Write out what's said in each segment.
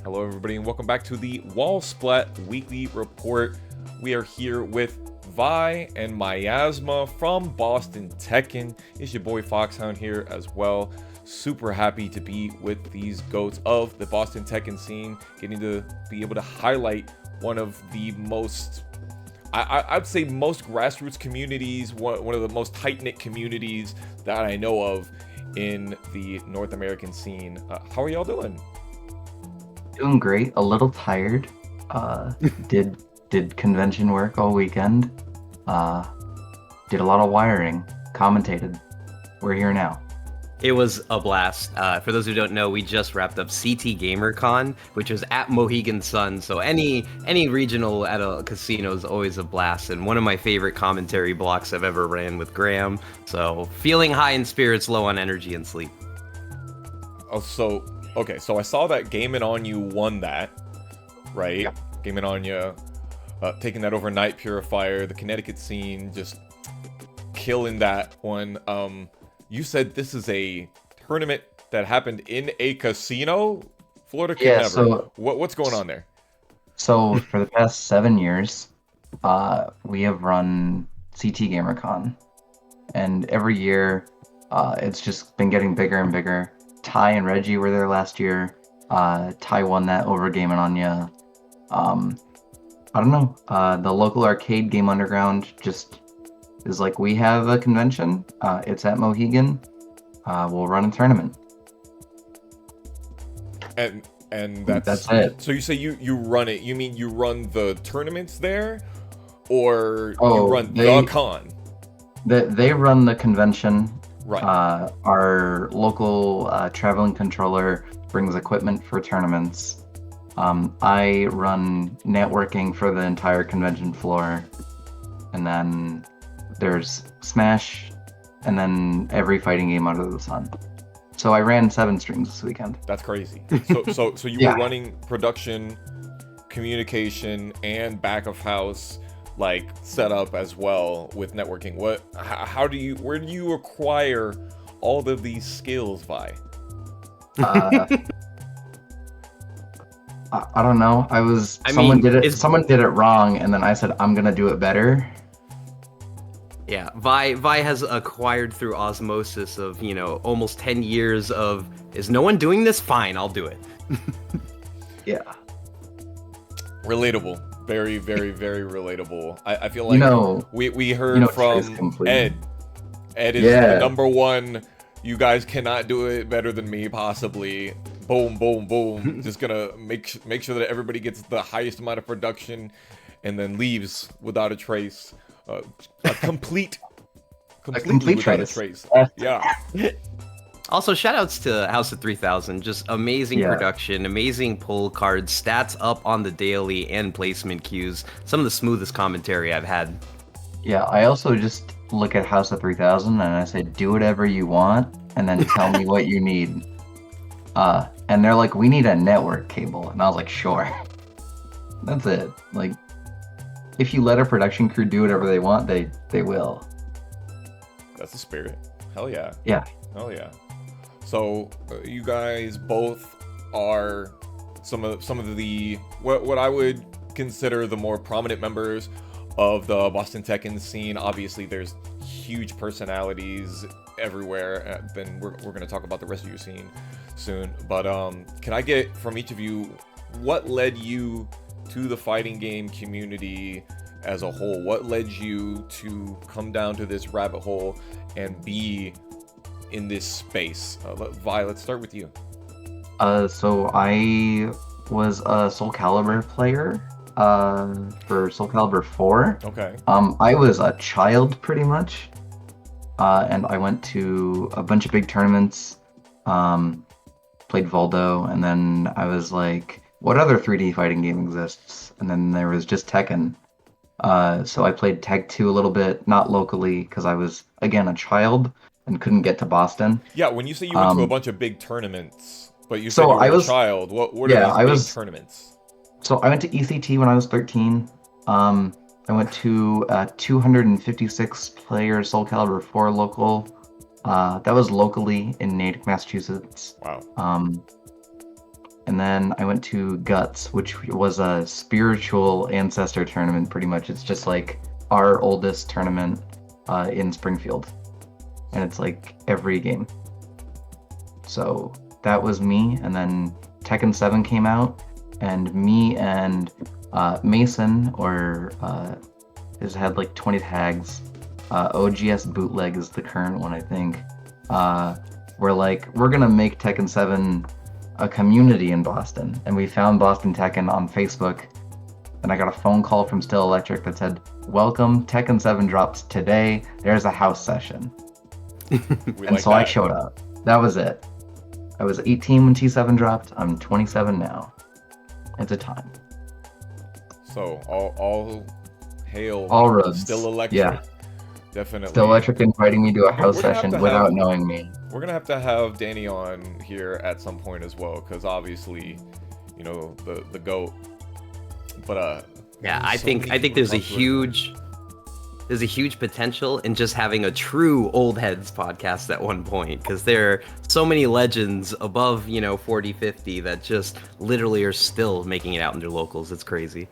Hello, everybody, and welcome back to the Wall Splat Weekly Report. We are here with Vi and Mayasma from Boston Tekken. It's your boy Foxhound here as well. Super happy to be with these goats of the Boston Tekken scene, getting to be able to highlight one of the most, I'd say most grassroots communities, one of the most tight-knit communities that I know of in the North American scene. How are y'all doing? Doing great. A little tired. Did convention work all weekend. Did a lot of wiring. Commentated. We're here now. It was a blast. For those who don't know, we just wrapped up CT GamerCon, which was at Mohegan Sun. So any regional at a casino is always a blast, and one of my favorite commentary blocks I've ever ran with Graham. So feeling high in spirits, low on energy and sleep. Okay, so I saw that Gamin On Ya won that, right? Yeah. Gamin On Ya taking that overnight Purifier, the Connecticut scene, just killing that one. You said this is a tournament that happened in a casino? Florida could Yeah, never. so- What's going on there? So for the past 7 years, we have run CT GamerCon, and every year, it's just been getting bigger and bigger. Ty and Reggie were there last year. Ty won that over Gamin On Ya. I don't know. The local arcade Game Underground just is like, we have a convention. It's at Mohegan. We'll run a tournament. And That's it. So you say you run it? You mean you run the tournaments there, or you Oh, run the they- con? They run the convention. Right. Our local traveling controller brings equipment for tournaments. I run networking for the entire convention floor. And then there's Smash, and then every fighting game under the sun. So I ran 7 streams this weekend. That's crazy. So you Yeah. were running production, communication, and back of house like setup as well with networking. Where do you acquire all of these skills by? I don't know. Someone did it wrong, and then I said I'm gonna do it better. Yeah, Vi has acquired through osmosis of, almost 10 years of, is no one doing this? Fine, I'll do it. Yeah. Relatable. Very, very, very relatable. I feel like we heard Trace from complete. Ed. Ed is the number one. You guys cannot do it better than me, possibly. Boom, boom, boom. Just gonna make sure that everybody gets the highest amount of production, and then leaves without a trace. Completely without a trace. Yeah. Also, shoutouts to House of 3000. Just amazing Yeah. production, amazing pull cards, stats up on the daily, and placement queues. Some of the smoothest commentary I've had. Yeah, I also just look at House of 3000 and I say, do whatever you want, and then tell me what you need. And they're like, we need a network cable. And I was like, sure. That's it. Like, if you let a production crew do whatever they want, they will. That's the spirit. Hell yeah. Yeah. Hell yeah. So you guys both are some of the what I would consider the more prominent members of the Boston Tekken scene. Obviously, there's huge personalities everywhere. Then we're going to talk about the rest of your scene soon. But can I get from each of you, what led you to the fighting game community as a whole? What led you to come down to this rabbit hole and be in this space? Vi, let's start with you. So I was a Soul Calibur player for Soul Calibur 4. Okay. I was a child pretty much, and I went to a bunch of big tournaments, played Voldo, and then I was like, what other 3D fighting game exists? And then there was just Tekken. So I played Tag 2 a little bit, not locally, because I was, again, a child and couldn't get to Boston. Yeah, when you say you went to a bunch of big tournaments, but you said So you were I a was- child, what yeah, are these I big tournaments? So I went to ECT when I was 13. I went to a 256 player Soul Calibur 4 local. That was locally in Natick, Massachusetts. Wow. And then I went to Guts, which was a spiritual ancestor tournament, pretty much. It's just like our oldest tournament in Springfield. And it's like every game. So that was me. And then Tekken 7 came out, and me and Mason, has had like 20 tags. OGS Bootleg is the current one, I think. We're like, we're gonna make Tekken 7 a community in Boston, and we found Boston Tekken on Facebook, and I got a phone call from StillElectric that said, "Welcome, Tekken 7 drops today. There's a house session." And so I showed up. That was it. I was 18 when T7 dropped. I'm 27 now. It's a time. So all hail. All roads. StillElectric. Yeah. Definitely. StillElectric inviting me to a house session without knowing me. We're gonna have to have Danny on here at some point as well, because obviously, you know, the GOAT. But yeah, I think there's a huge potential in just having a true old heads podcast at one point, because there are so many legends above 40, 50 that just literally are still making it out in their locals. It's crazy.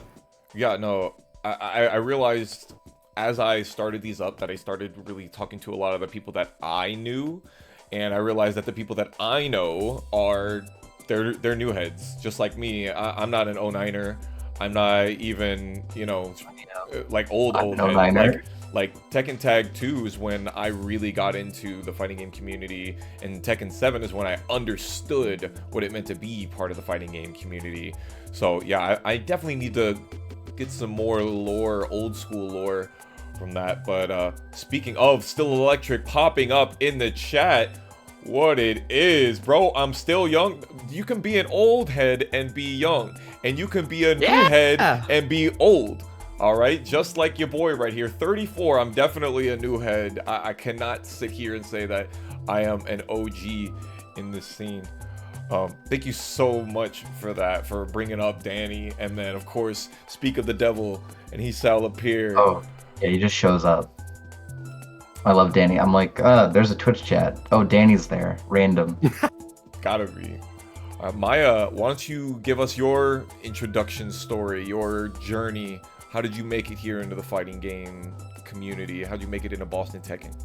Yeah, no, I realized as I started these up that I started really talking to a lot of the people that I knew, and I realized that the people that I know they're new heads, just like me. I'm not an 09er. I'm not even, like old head. Like Tekken Tag 2 is when I really got into the fighting game community, and Tekken 7 is when I understood what it meant to be part of the fighting game community. So yeah, I definitely need to get some more lore, old school lore from that. But speaking of StillElectric popping up in the chat, what it is, bro, I'm still young. You can be an old head and be young, and you can be a new head and be old. All right, just like your boy right here, 34. I'm definitely a new head. I cannot sit here and say that I am an OG in this scene. Thank you so much for that, for bringing up Danny, and then of course, speak of the devil, and he shall appear. Oh, yeah, he just shows up. I love Danny. I'm like, there's a Twitch chat. Oh, Danny's there. Random. Gotta be. Maya, why don't you give us your introduction story, your journey? How did you make it here into the fighting game community? How did you make it into Boston Tekken?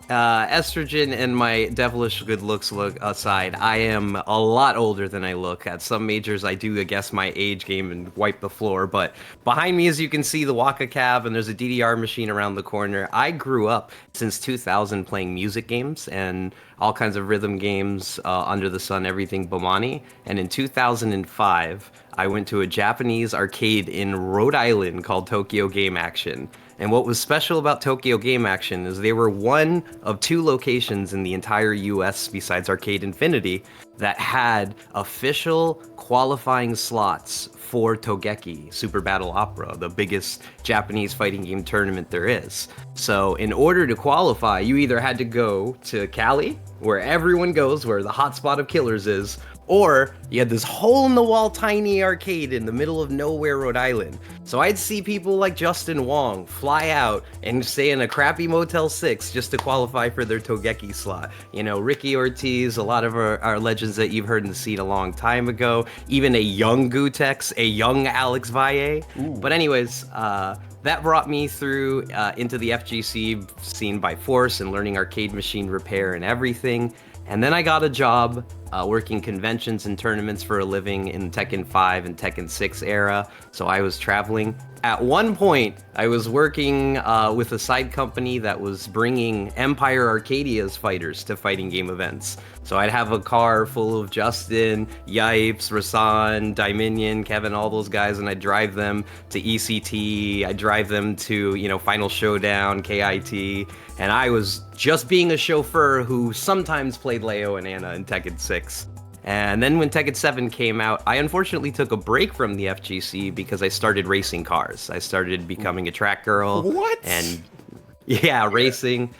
Estrogen and my devilish good looks aside, I am a lot older than I look. At some majors, I do guess my age game and wipe the floor. But behind me, as you can see, the Waka Cab, and there's a DDR machine around the corner. I grew up since 2000 playing music games and all kinds of rhythm games under the sun, everything Bomani. And in 2005, I went to a Japanese arcade in Rhode Island called Tokyo Game Action. And what was special about Tokyo Game Action is they were one of two locations in the entire US besides Arcade Infinity that had official qualifying slots for Togeki, Super Battle Opera, the biggest Japanese fighting game tournament there is. So in order to qualify, you either had to go to Cali, where everyone goes, where the hotspot of killers is, or you had this hole-in-the-wall tiny arcade in the middle of nowhere, Rhode Island. So I'd see people like Justin Wong fly out and stay in a crappy Motel 6 just to qualify for their Togeki slot. Ricky Ortiz, a lot of our legends that you've heard in the scene a long time ago, even a young Gutex, a young Alex Valle. Ooh. But anyways, that brought me through into the FGC scene by force and learning arcade machine repair and everything. And then I got a job working conventions and tournaments for a living in Tekken 5 and Tekken 6 era. So I was traveling. At one point, I was working with a side company that was bringing Empire Arcadia's fighters to fighting game events. So I'd have a car full of Justin, Yipes, Rasan, Dominion, Kevin, all those guys, and I'd drive them to ECT. I'd drive them to, Final Showdown, KIT. And I was just being a chauffeur who sometimes played Leo and Anna in Tekken 6. And then when Tekken 7 came out, I unfortunately took a break from the FGC because I started racing cars. I started becoming a track girl. What? And yeah, racing.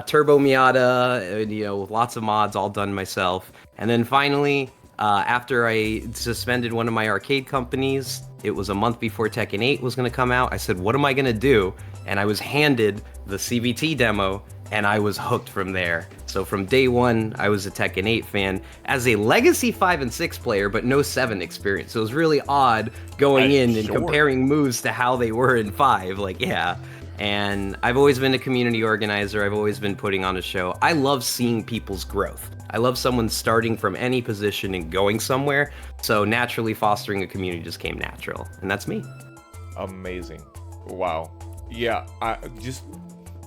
Turbo Miata, lots of mods all done myself. And then finally, After I suspended one of my arcade companies, it was a month before Tekken 8 was going to come out. I said, what am I going to do? And I was handed the CVT demo, and I was hooked from there. So from day one, I was a Tekken 8 fan as a Legacy 5 and 6 player, but no 7 experience. So it was really odd going in and comparing moves to how they were in 5. Like, yeah. And I've always been a community organizer. I've always been putting on a show. I love seeing people's growth. I love someone starting from any position and going somewhere. So naturally fostering a community just came natural. And that's me. Amazing. Wow. Yeah, I just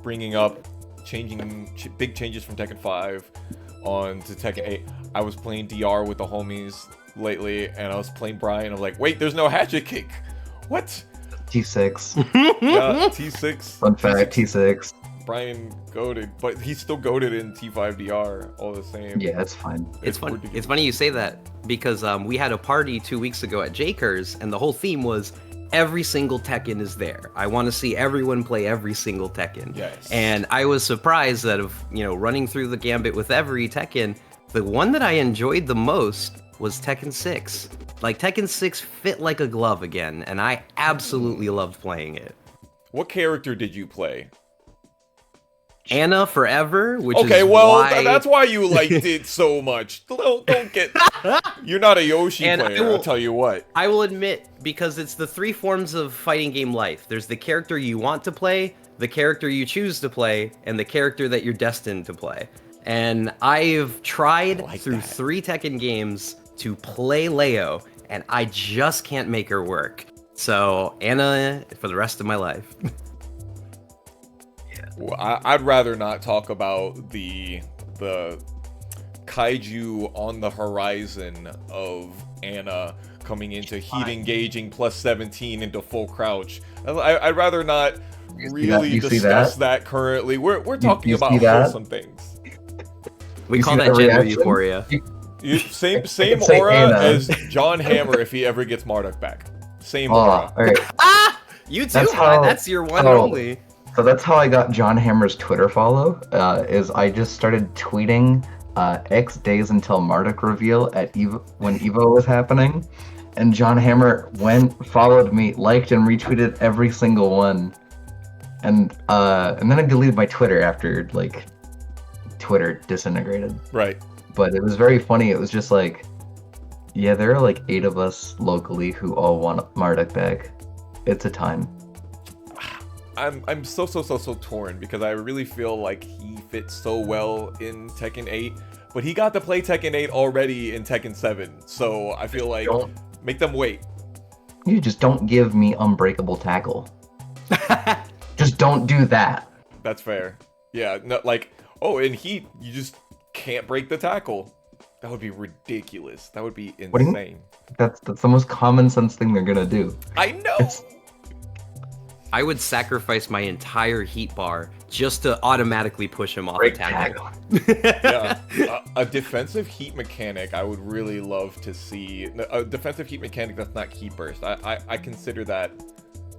bringing up big changes from Tekken 5 on to Tekken 8. I was playing DR with the homies lately, and I was playing Brian. I'm like, wait, there's no hatchet kick. What? T6. Yeah, T6. Fun fact, T6. Brian goated, but he's still goated in T5 DR all the same. Yeah, it's fine. It's funny. It's funny you say that because we had a party 2 weeks ago at Jakers, and the whole theme was every single Tekken is there. I want to see everyone play every single Tekken. Yes. And I was surprised that of running through the gambit with every Tekken, the one that I enjoyed the most was Tekken 6. Like Tekken 6 fit like a glove again, and I absolutely loved playing it. What character did you play? Anna forever, which okay, is well, why... that's why you liked it so much. Don't get... You're not a Yoshi player, I'll tell you what. I will admit, because it's the 3 forms of fighting game life. There's the character you want to play, the character you choose to play, and the character that you're destined to play. And I've tried through 3 Tekken games to play Leo, and I just can't make her work. So, Anna for the rest of my life. Well, I'd rather not talk about the kaiju on the horizon of Anna coming into heat engaging plus 17 into full crouch. I'd rather not really discuss that currently. We're talking about wholesome things. We call that gender euphoria. Same aura as Jon Hammer if he ever gets Marduk back. Same aura. Right. You too, that's your one and only. So that's how I got Jon Hammer's Twitter follow, is I just started tweeting X days until Marduk reveal at when Evo was happening, and Jon Hammer followed me, liked and retweeted every single one, and then I deleted my Twitter after like Twitter disintegrated. Right. But it was very funny. It was just like, yeah, there are like 8 of us locally who all want Marduk back. It's a time. I'm so torn because I really feel like he fits so well in Tekken 8, but he got to play Tekken 8 already in Tekken 7, so I feel like make them wait. You just don't give me unbreakable tackle. Just don't do that. That's fair. Yeah, no, like, in Heat, you just can't break the tackle. That would be ridiculous. That would be insane. That's the most common sense thing they're gonna do. I know. I would sacrifice my entire heat bar just to automatically push him off the tackle. Yeah, a defensive heat mechanic I would really love to see. A defensive heat mechanic that's not heat burst. I consider that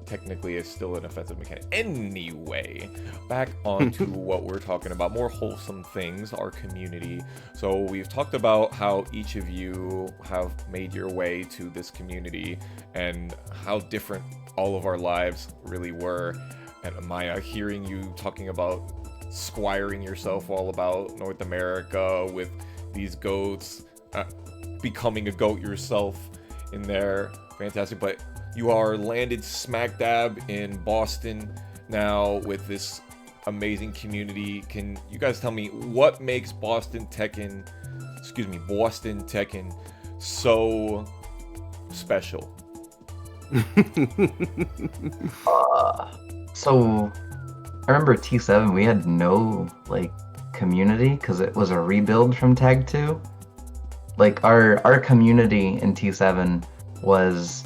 technically is still an offensive mechanic. Anyway, back on to what we're talking about, more wholesome things, our community. So we've talked about how each of you have made your way to this community and how different all of our lives really were. And Maya, hearing you talking about squiring yourself all about North America with these goats, becoming a goat yourself in there, fantastic. But you are landed smack dab in Boston now with this amazing community. Can you guys tell me what makes Boston Tekken so special? So I remember T7, we had no like community because it was a rebuild from Tag 2. Like our community in T7 was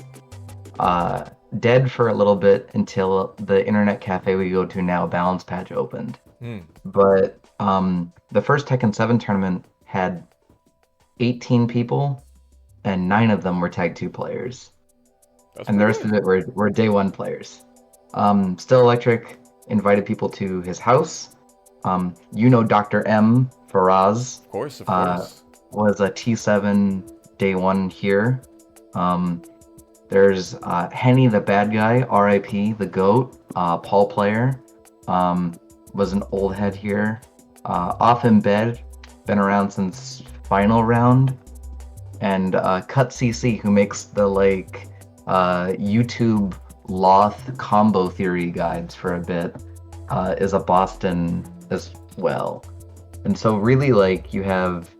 dead for a little bit until the internet cafe we go to now, Balance Patch, opened. But the first Tekken 7 tournament had 18 people, and 9 of them were Tag 2 players. And the rest of it were day 1 players. StillElectric invited people to his house. Dr. M. Faraz. Of course. Was a T7 day one here. There's Henny the bad guy, R.I.P. the GOAT, Paul Player, was an old head here. Off in Bed, been around since final round. And Cut CC, who makes the YouTube Loth combo theory guides for a bit, is a Boston as well. And so really you have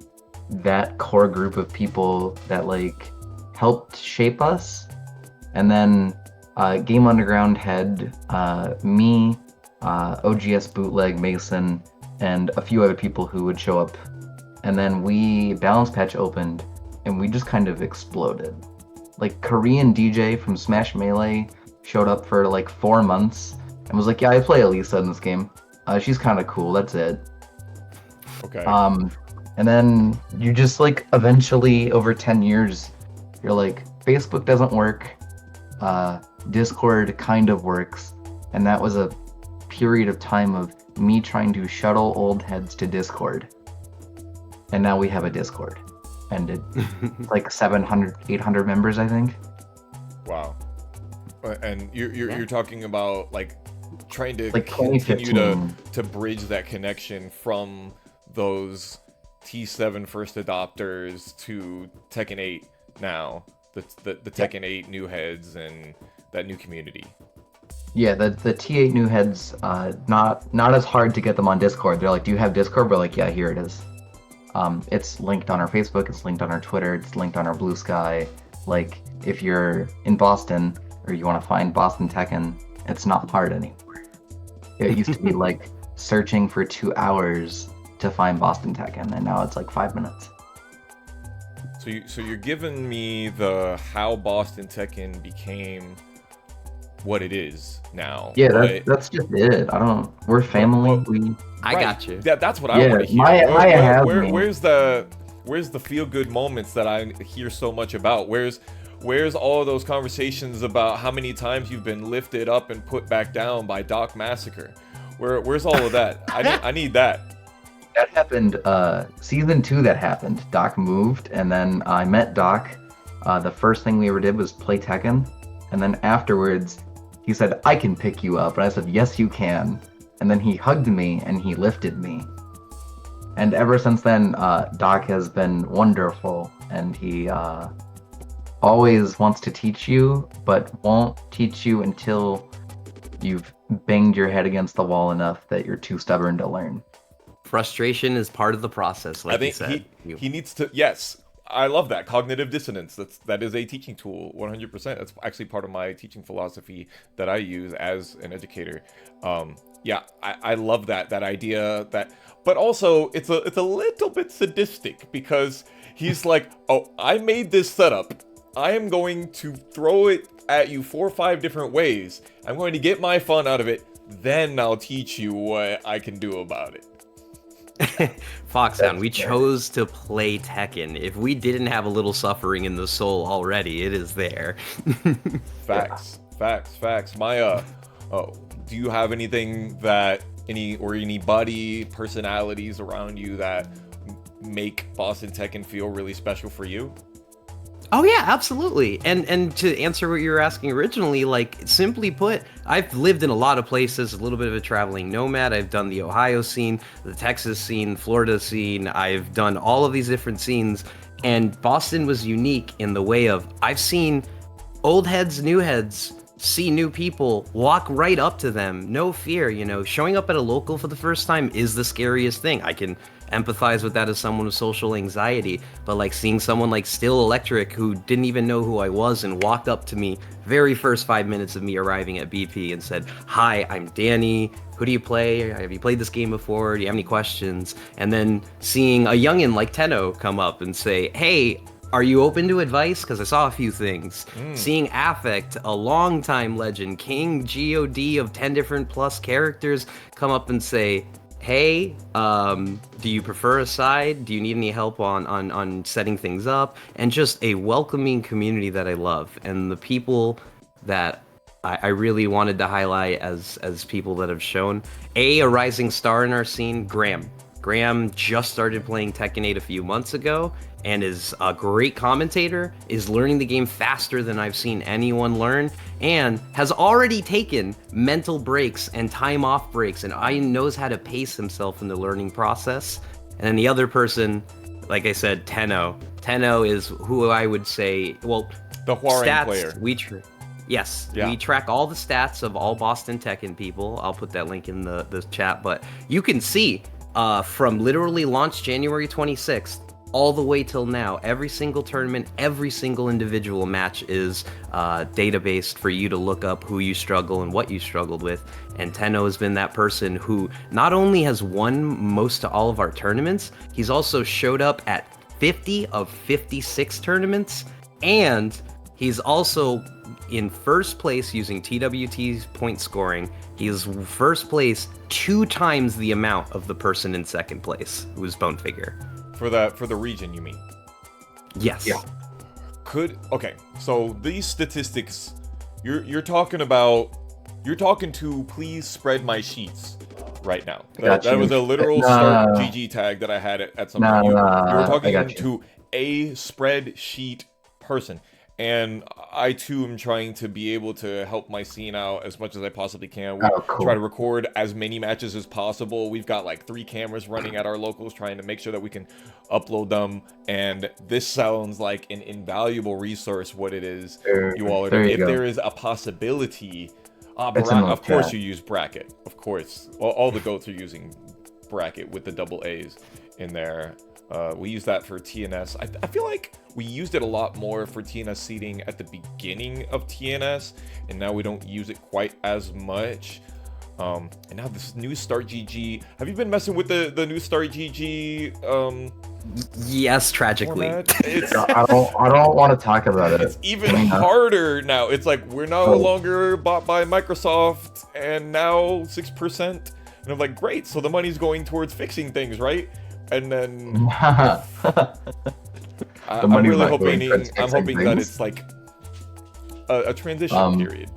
that core group of people that helped shape us. And then Game Underground had me, OGS Bootleg, Mason, and a few other people who would show up. And then Balance Patch opened, and we just kind of exploded. Korean DJ from Smash Melee showed up for 4 months and was like, yeah, I play Elisa in this game. She's kind of cool, that's it. Okay. And then you just eventually over 10 years, you're Facebook doesn't work, Discord kind of works, and that was a period of time of me trying to shuttle old heads to Discord. And now we have a Discord. And it's 700, 800 members, I think. Wow. And you're talking about trying to continue to bridge that connection from those T7 first adopters to Tekken 8 now, the Tekken 8 new heads and that new community. Yeah, the T8 new heads, not as hard to get them on Discord. They're like, do you have Discord? We're like, yeah, here it is. It's linked on our Facebook, it's linked on our Twitter, it's linked on our Blue Sky. If you're in Boston or you want to find Boston Tekken, it's not hard anymore. It used to be searching for 2 hours to find Boston Tekken, and now it's 5 minutes. So you're giving me the how Boston Tekken became what it is now. Yeah, that's just it. We're family. I got you. That's what I want to hear. Where's the feel good moments that I hear so much about? Where's all those conversations about how many times you've been lifted up and put back down by Doc Massacre? Where's all of that? I need that. That happened, season 2 that happened. Doc moved, and then I met Doc. The first thing we ever did was play Tekken. And then afterwards, he said, I can pick you up. And I said, yes, you can. And then he hugged me, and he lifted me. And ever since then, Doc has been wonderful. And he always wants to teach you, but won't teach you until you've banged your head against the wall enough that you're too stubborn to learn. Frustration is part of the process, like you said. He needs to. Yes, I love that cognitive dissonance. That is a teaching tool, 100%. That's actually part of my teaching philosophy that I use as an educator. I love that idea that, but also it's a little bit sadistic because he's like, oh, I made this setup. I am going to throw it at you 4 or 5 different ways. I'm going to get my fun out of it. Then I'll teach you what I can do about it. Foxhound, we chose to play Tekken. If we didn't have a little suffering in the soul already, it is there. Facts. Maya, do you have anything that anybody, personalities around you that make Boston Tekken feel really special for you? Oh yeah, absolutely. And to answer what you were asking originally, simply put, I've lived in a lot of places, a little bit of a traveling nomad. I've done the Ohio scene, the Texas scene, Florida scene. I've done all of these different scenes, and Boston was unique in the way of I've seen old heads, new heads, see new people, walk right up to them, no fear. Showing up at a local for the first time is the scariest thing. I can empathize with that as someone with social anxiety, but seeing someone like StillElectric who didn't even know who I was and walked up to me very first 5 minutes of me arriving at BP and said, hi, I'm Danny, who do you play, have you played this game before, do you have any questions? And then seeing a youngin like Tenno come up and say, hey, are you open to advice? Because I saw a few things. Seeing Affect, a longtime legend, King God of 10 different plus characters, come up and say, hey, do you prefer a side? Do you need any help on setting things up? And just a welcoming community that I love. And the people that I really wanted to highlight as people that have shown. A rising star in our scene, Graham. Graham just started playing Tekken 8 a few months ago, and is a great commentator, is learning the game faster than I've seen anyone learn, and has already taken mental breaks and time off breaks, and knows how to pace himself in the learning process. And then the other person, like I said, Tenno. Tenno is who I would say, well, the Huarang stats, player. We track all the stats of all Boston Tekken people. I'll put that link in the chat, but you can see from literally launch January 26th all the way till now, every single tournament, every single individual match is databased for you to look up who you struggle and what you struggled with. And Tenno has been that person who not only has won most of all of our tournaments, he's also showed up at 50 of 56 tournaments, and he's also in first place using TWT's point scoring. He is first place 2 times the amount of the person in second place, who is Bone Figure. For the region, you mean? Yes. Yeah. Okay, so these statistics, you're talking to please spread my sheets right now. That was a literal start GG tag that I had at some point. You were talking to a spreadsheet person. And I too am trying to be able to help my scene out as much as I possibly can. We try to record as many matches as possible. We've got like 3 cameras running at our locals, trying to make sure that we can upload them. And this sounds like an invaluable resource. What it is, you all are doing. If there is a possibility, of course you use Bracket. Of course, all the goats are using Bracket with the double A's in there. We use that for TNS. I feel like we used it a lot more for TNS seeding at the beginning of TNS, and now we don't use it quite as much. And now this new Start GG. Have you been messing with the new Start GG? Yes, tragically. I don't want to talk about it. It's even harder now. It's like we're no longer bought by Microsoft, and now 6%. And I'm like, great. So the money's going towards fixing things, right? And then I'm really hoping that it's like a transition period.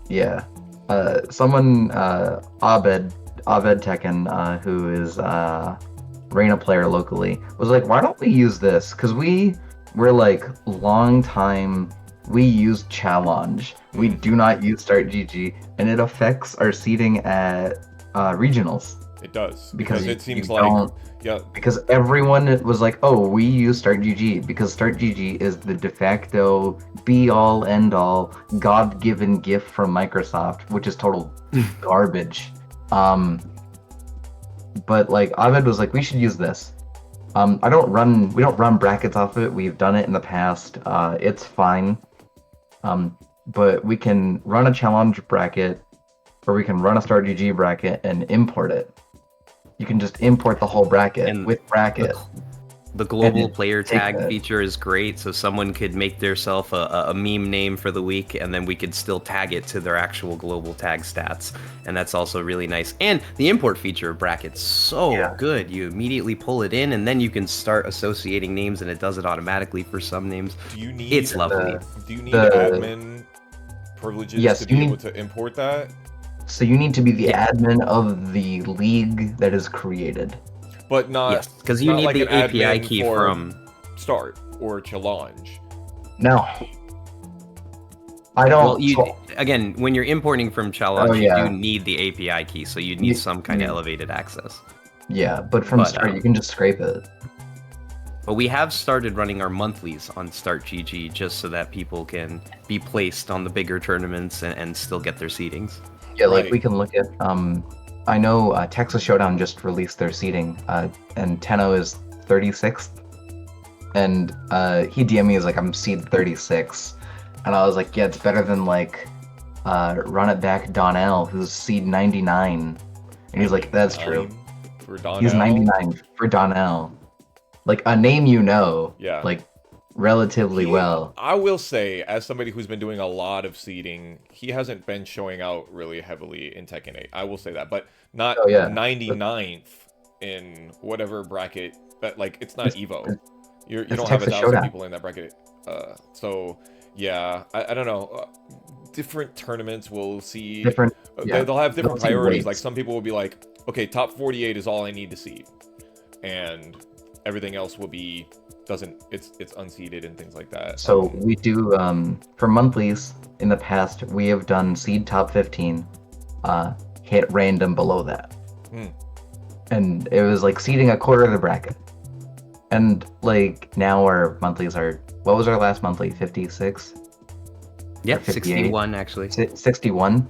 Yeah. Someone, Abed Tekken, who is Reina player locally, was like, why don't we use this? Because we're like long time, we use challenge. We do not use Start GG, and it affects our seeding at regionals. It does. Because it seems like... Yeah. Because everyone was like, oh, we use Start GG because Start GG is the de facto be-all, end-all, God-given gift from Microsoft, which is total garbage. But like Abed was like, we should use this. We don't run brackets off of it. We've done it in the past. It's fine. But we can run a challenge bracket, or we can run a Start GG bracket and import it. You can just import the whole bracket with bracket. The global player tag feature is great, so someone could make themselves a meme name for the week, and then we could still tag it to their actual global tag stats, and that's also really nice. And the import feature of bracket's so good. You immediately pull it in, and then you can start associating names, and it does it automatically for some names. It's lovely. Do you need admin privileges to be able to import that? So you need to be the admin of the league that is created. But not... because you need like the API key from... Start or Challenge. No. I don't... Well, again, when you're importing from Challenge, you do need the API key, so you need some kind of elevated access. Yeah, but from Start, you can just scrape it. But we have started running our monthlies on Start GG just so that people can be placed on the bigger tournaments and still get their seedings. Yeah, like we can look at, I know Texas Showdown just released their seeding, and Tenno is 36th, and he DM'd me, he's like, I'm seed 36, and I was like, yeah, it's better than like, Run It Back Donnell, who's seed 99, and he's like, that's true. For Donnell? He's 99 for Donnell. Like, a name you know, like, relatively well. I will say, as somebody who's been doing a lot of seeding, he hasn't been showing out really heavily in Tekken 8. I will say that, but not 99th in whatever bracket. But like, it's not Evo. You don't have 1,000 people in that bracket. So yeah, I don't know. Different tournaments will see. They'll have different priorities. Like some people will be like, okay, top 48 is all I need to seed, and everything else will be it's unseeded and things like that. So we do for monthlies in the past we have done seed top 15, hit random below that, and it was like seeding a quarter of the bracket. And like now our monthlies are, what was our last monthly? 56. Yeah, 61 actually. 61,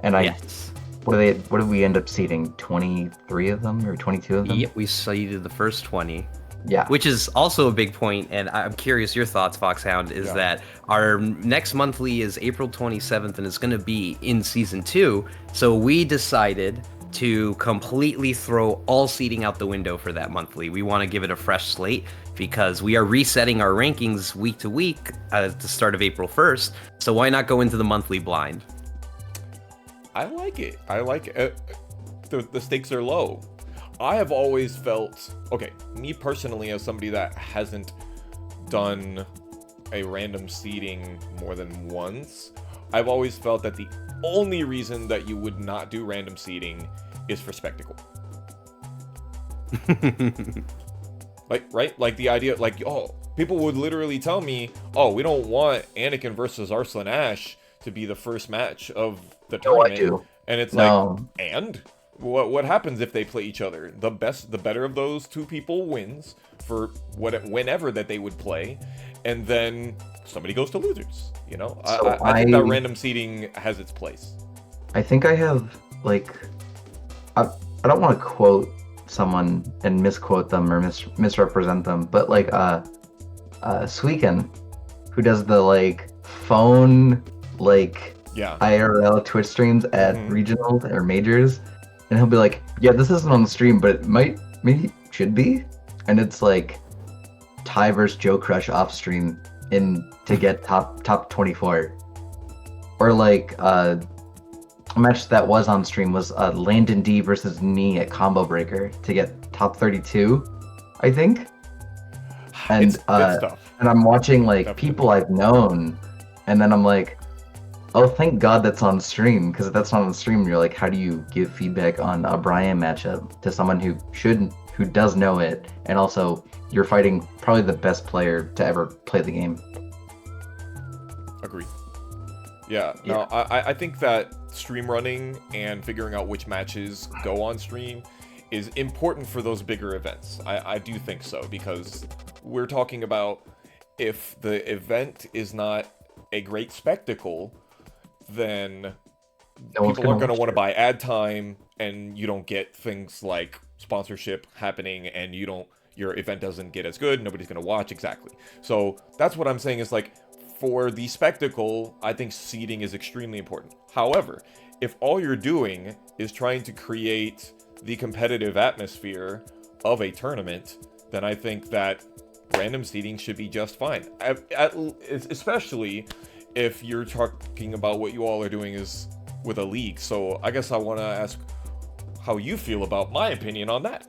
and Yes. What did we end up seeding? 23 of them or 22 of them? Yep, we seeded the first 20. Yeah. Which is also a big point, and I'm curious your thoughts, Foxhound, is that our next monthly is April 27th, and it's going to be in Season 2, so we decided to completely throw all seeding out the window for that monthly. We want to give it a fresh slate, because we are resetting our rankings week to week at the start of April 1st, so why not go into the monthly blind? I like it. I like it. The stakes are low. I have always felt, okay, me personally, as somebody that hasn't done a random seeding more than once, I've always felt that the only reason that you would not do random seeding is for spectacle. Like, right? Like the idea, like, oh, people would literally tell me, oh, we don't want Anakin versus Arslan Ash to be the first match of the tournament. I do. And it's like, and? What happens if they play each other? The better of those two people wins for whenever that they would play, and then somebody goes to losers. You know, So I think that random seeding has its place. I think I have like, I don't want to quote someone and misquote them or misrepresent them, but like Suiken, who does the like phone like IRL Twitch streams at regionals or majors. And he'll be like, yeah, this isn't on the stream, but it maybe should be. And it's like Ty versus Joe Crush off stream to get top 24. Or like a match that was on stream was Landon D versus Knee at Combo Breaker to get top 32, I think. And it's tough. And I'm watching like people I've known, and then I'm like, oh, thank God that's on stream, because if that's not on stream, you're like, how do you give feedback on a Brian matchup to someone who does know it, and also you're fighting probably the best player to ever play the game. Agreed. Yeah, no, I think that stream running and figuring out which matches go on stream is important for those bigger events. I do think so, because we're talking about if the event is not a great spectacle, then people aren't going to want to buy ad time, and you don't get things like sponsorship happening, and your event doesn't get as good. Nobody's going to watch. Exactly. So that's what I'm saying is like, for the spectacle, I think seeding is extremely important. However, if all you're doing is trying to create the competitive atmosphere of a tournament, then I think that random seeding should be just fine. Especially if you're talking about what you all are doing is with a league. So I guess I want to ask how you feel about my opinion on that.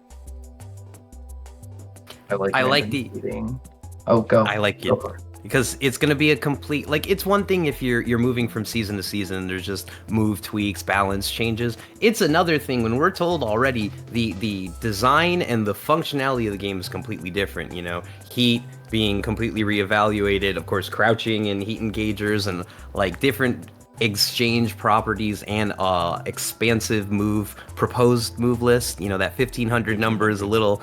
I like the seeding. Oh, go. I like it. Because it's going to be a complete, like, it's one thing if you're moving from season to season, there's just move tweaks, balance changes. It's another thing when we're told already the design and the functionality of the game is completely different, you know? Heat being completely reevaluated, of course, crouching and heat engagers and, like, different exchange properties and expansive proposed move list. You know, that 1500 number is a little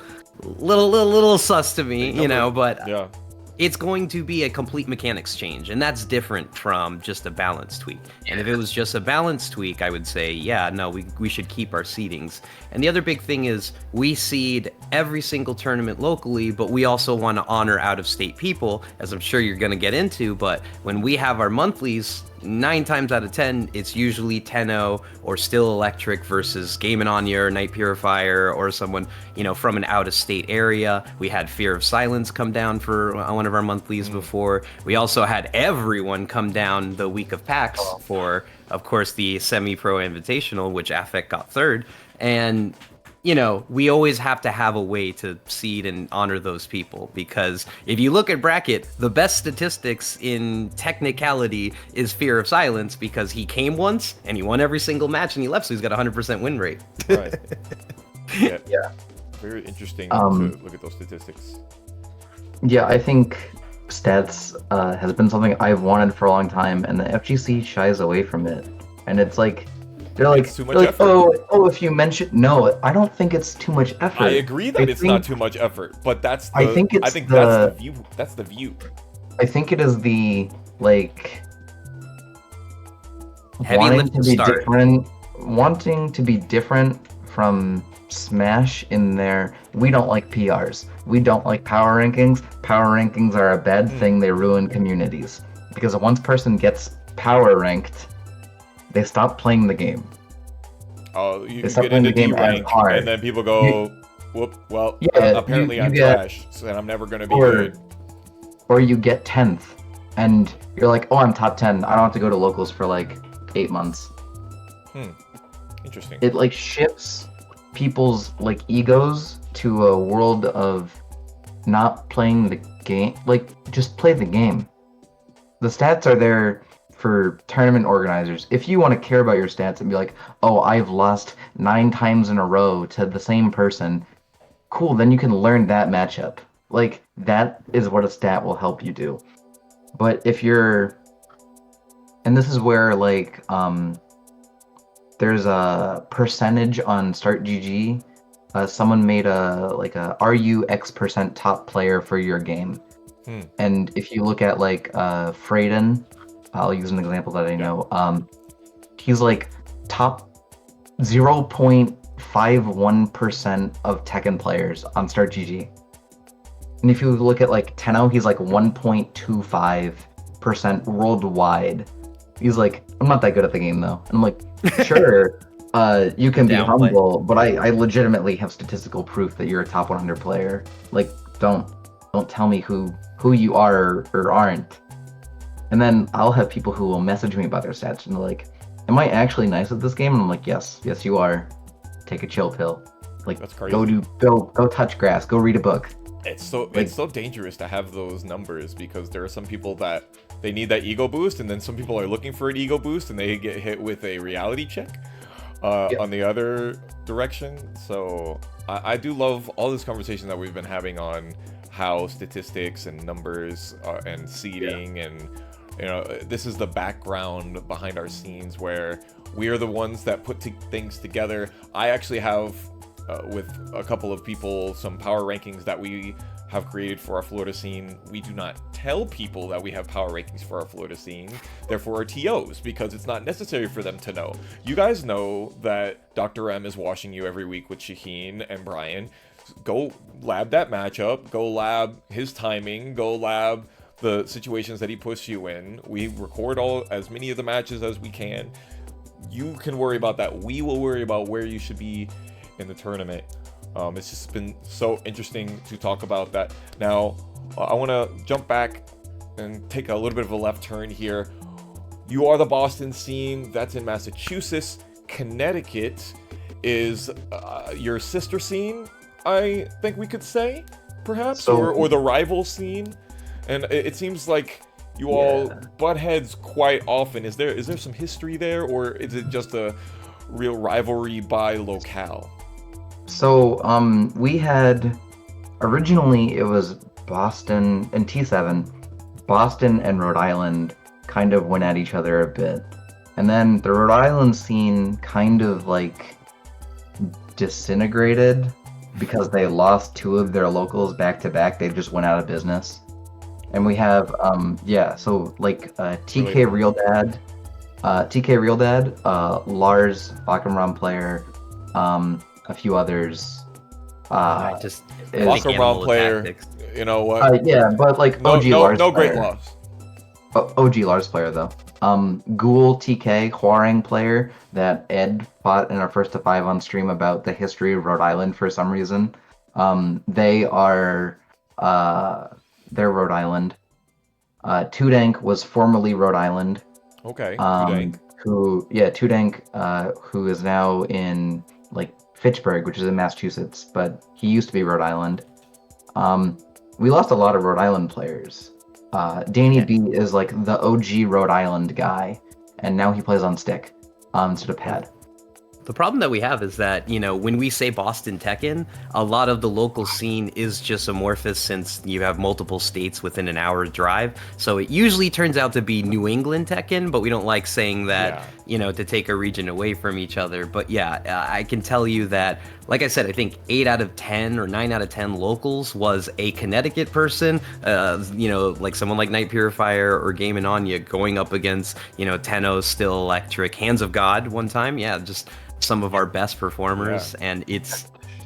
sus to me, you know, but... Yeah. It's going to be a complete mechanics change, and that's different from just a balance tweak. And if it was just a balance tweak, I would say, yeah, no, we should keep our seedings. And the other big thing is we seed every single tournament locally, but we also want to honor out-of-state people, as I'm sure you're going to get into. But when we have our monthlies, 9 times out of 10, it's usually Tenno or StillElectric versus Gamin On Ya or Night Purifier or someone, you know, from an out-of-state area. We had Fear of Silence come down for one of our monthlies before. We also had everyone come down the week of PAX for, of course, the Semi-Pro Invitational, which Affect got third. And, you know, we always have to have a way to seed and honor those people, because if you look at bracket, the best statistics in technicality is Fear of Silence, because he came once and he won every single match and he left, so he's got a 100% win rate. Right. Yeah. Very interesting to look at those statistics. Yeah, I think stats has been something I've wanted for a long time, and the FGC shies away from it. And it's like It's too much effort. oh, if you mention no, I don't think it's too much effort. I agree that it's not too much effort, but that's the. I think I it's think that's the view. That's the view. I think it is the like Heavy wanting lift to to be start. wanting to be different from Smash in there. We don't like PRs. We don't like power rankings. Power rankings are a bad thing. They ruin communities. Because once person gets power ranked, they stop playing the game. Oh, you They stop get playing into the game D rank, as hard. and then people go, "Whoop! Well, Yeah, apparently you I'm get- trash, and I'm never gonna be or- good." Or you get 10th, and you're like, oh, I'm top 10. I don't have to go to locals for like 8 months. Interesting. It like shifts people's like egos to a world of not playing the game. Like, just play the game. The stats are there for tournament organizers. If you want to care about your stats and be like, oh, I've lost 9 times in a row to the same person, cool, then you can learn that matchup. Like, that is what a stat will help you do. But if you're, and this is where like there's a percentage on Start GG. Someone made are you X% top player for your game? And if you look at like Freyden, I'll use an example that I know. He's like top 0.51% of Tekken players on Start GG. And if you look at like Tenno, he's like 1.25% worldwide. He's like, I'm not that good at the game though. And I'm like, sure, you can be Downplay. humble, but I legitimately have statistical proof that you're a top 100 player. Like, don't tell me who you are or aren't. And then I'll have people who will message me about their stats and they're like, am I actually nice at this game? And I'm like, yes you are. Take a chill pill. Like, That's crazy. go touch grass, go read a book. It's so dangerous to have those numbers because there are some people that they need that ego boost, and then some people are looking for an ego boost, and they get hit with a reality check on the other direction. So I do love all this conversation that we've been having on how statistics and numbers and seeding and this is the background behind our scenes where we are the ones that put things together. I actually have with a couple of people some power rankings that we have created for our Florida scene. We do not tell people that we have power rankings for our Florida scene, therefore our TOs, because it's not necessary for them to know. You guys know that Dr. M is watching you every week with Shaheen and Brian. Go lab that matchup, go lab his timing, go lab the situations that he puts you in. We record as many of the matches as we can. You can worry about that. We will worry about where you should be in the tournament. It's just been so interesting to talk about that. Now, I want to jump back and take a little bit of a left turn here. You are the Boston scene. That's in Massachusetts. Connecticut is your sister scene, I think we could say, perhaps, or the rival scene. And it seems like you all butt heads quite often. Is there some history there, or is it just a real rivalry by locale? So, we had, originally it was Boston and T7, Boston and Rhode Island kind of went at each other a bit. And then the Rhode Island scene kind of like disintegrated because they lost 2 of their locals back to back. They just went out of business. And we have, so like TK Real Dad, Lars, Baccarat player, a few others. Just Baccarat player, tactics. you know what? But like No, OG Lars no player. great loss. OG Lars player though. Ghoul TK Huarang player that Ed fought in our first to 5 on stream about the history of Rhode Island for some reason. They're Rhode Island. Tudank was formerly Rhode Island. Okay. Tudank. Tudank, who is now in like Fitchburg, which is in Massachusetts, but he used to be Rhode Island. We lost a lot of Rhode Island players. Danny B is like the OG Rhode Island guy, and now he plays on stick instead of pad. The problem that we have is that, when we say Boston Tekken, a lot of the local scene is just amorphous since you have multiple states within an hour drive. So it usually turns out to be New England Tekken, but we don't like saying that, to take a region away from each other. But I can tell you that, like I said, I think 8 out of 10 or 9 out of 10 locals was a Connecticut person, like someone like Night Purifier or Gamin On Ya going up against, Tenno, StillElectric, Hands of God one time. Yeah, just some of our best performers. And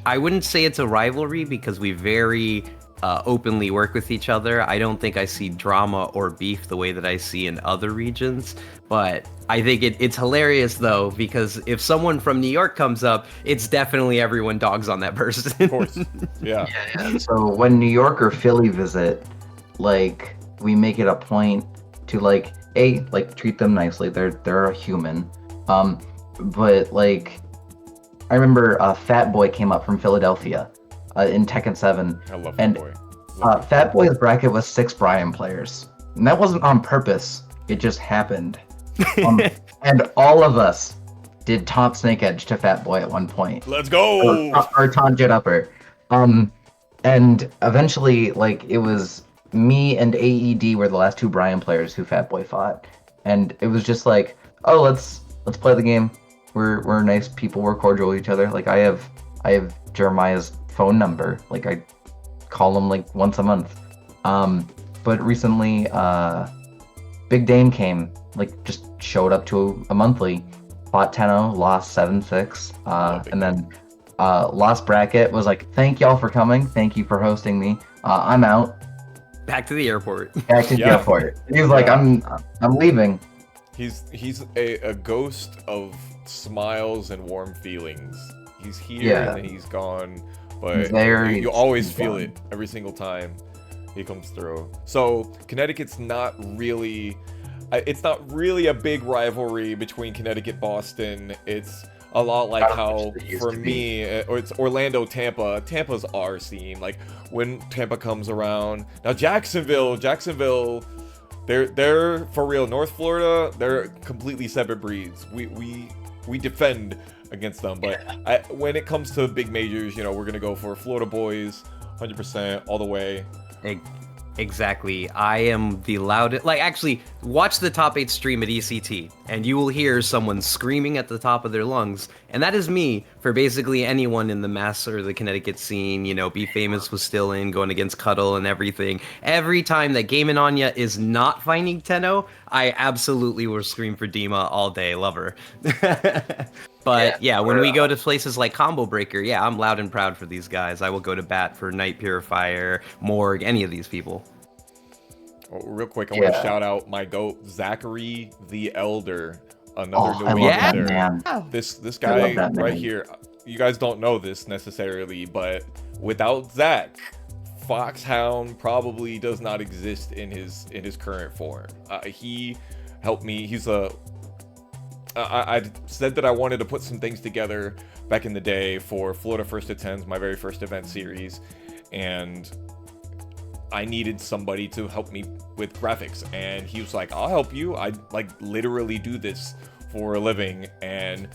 I wouldn't say it's a rivalry because we very openly work with each other. I don't think I see drama or beef the way that I see in other regions. But I think it's hilarious, though, because if someone from New York comes up, it's definitely everyone dogs on that person. Of course. Yeah. So when New York or Philly visit, like, we make it a point to, like, treat them nicely. They're a human. But, like, I remember Fat Boy came up from Philadelphia in Tekken 7. I love Fat Boy. Fat Boy's bracket was 6 Brian players. And that wasn't on purpose. It just happened. And all of us did taunt Snake Edge to Fat Boy at one point. Let's go! Or taunt Jet Upper. And eventually, like, it was me and AED were the last 2 Brian players who Fat Boy fought. And it was just like, oh, let's play the game. We're nice people. We're cordial with each other. Like, I have Jeremiah's phone number. Like, I call him like once a month. But recently, Big Dame came, like, just showed up to a monthly, fought Tenno, lost 7-6, and then lost bracket, was like, thank y'all for coming. Thank you for hosting me. I'm out. Back to the airport. Back to the airport. He was like, I'm leaving. He's a ghost of smiles and warm feelings. He's here and then he's gone, but you always feel it every single time he comes through. So Connecticut's not really a big rivalry between Connecticut Boston. It's a lot like how for me, or it's Orlando Tampa. Tampa's our scene. Like, when Tampa comes around, now Jacksonville, they're for real. North Florida, they're completely separate breeds. We defend against them, but when it comes to big majors, we're gonna go for Florida boys, 100% all the way. Exactly. I am the loudest. Like, actually, watch the top 8 stream at ECT, and you will hear someone screaming at the top of their lungs. And that is me for basically anyone in the Mass or the Connecticut scene. Be Famous was still in, going against Cuddle and everything. Every time that Gamin On Ya is not finding Tenno, I absolutely will scream for Dima all day. Love her. But when we go to places like Combo Breaker, I'm loud and proud for these guys. I will go to bat for Night Purifier, Morg, any of these people. Oh, real quick, I want to shout out my goat, Zachary the Elder, another New Englander. This guy right here, you guys don't know this necessarily, but without Zach, Foxhound probably does not exist in his current form. He helped me. I said that I wanted to put some things together back in the day for Florida First Attends, my very first event series, and I needed somebody to help me with graphics, and he was like, I'll help you. I literally do this for a living, and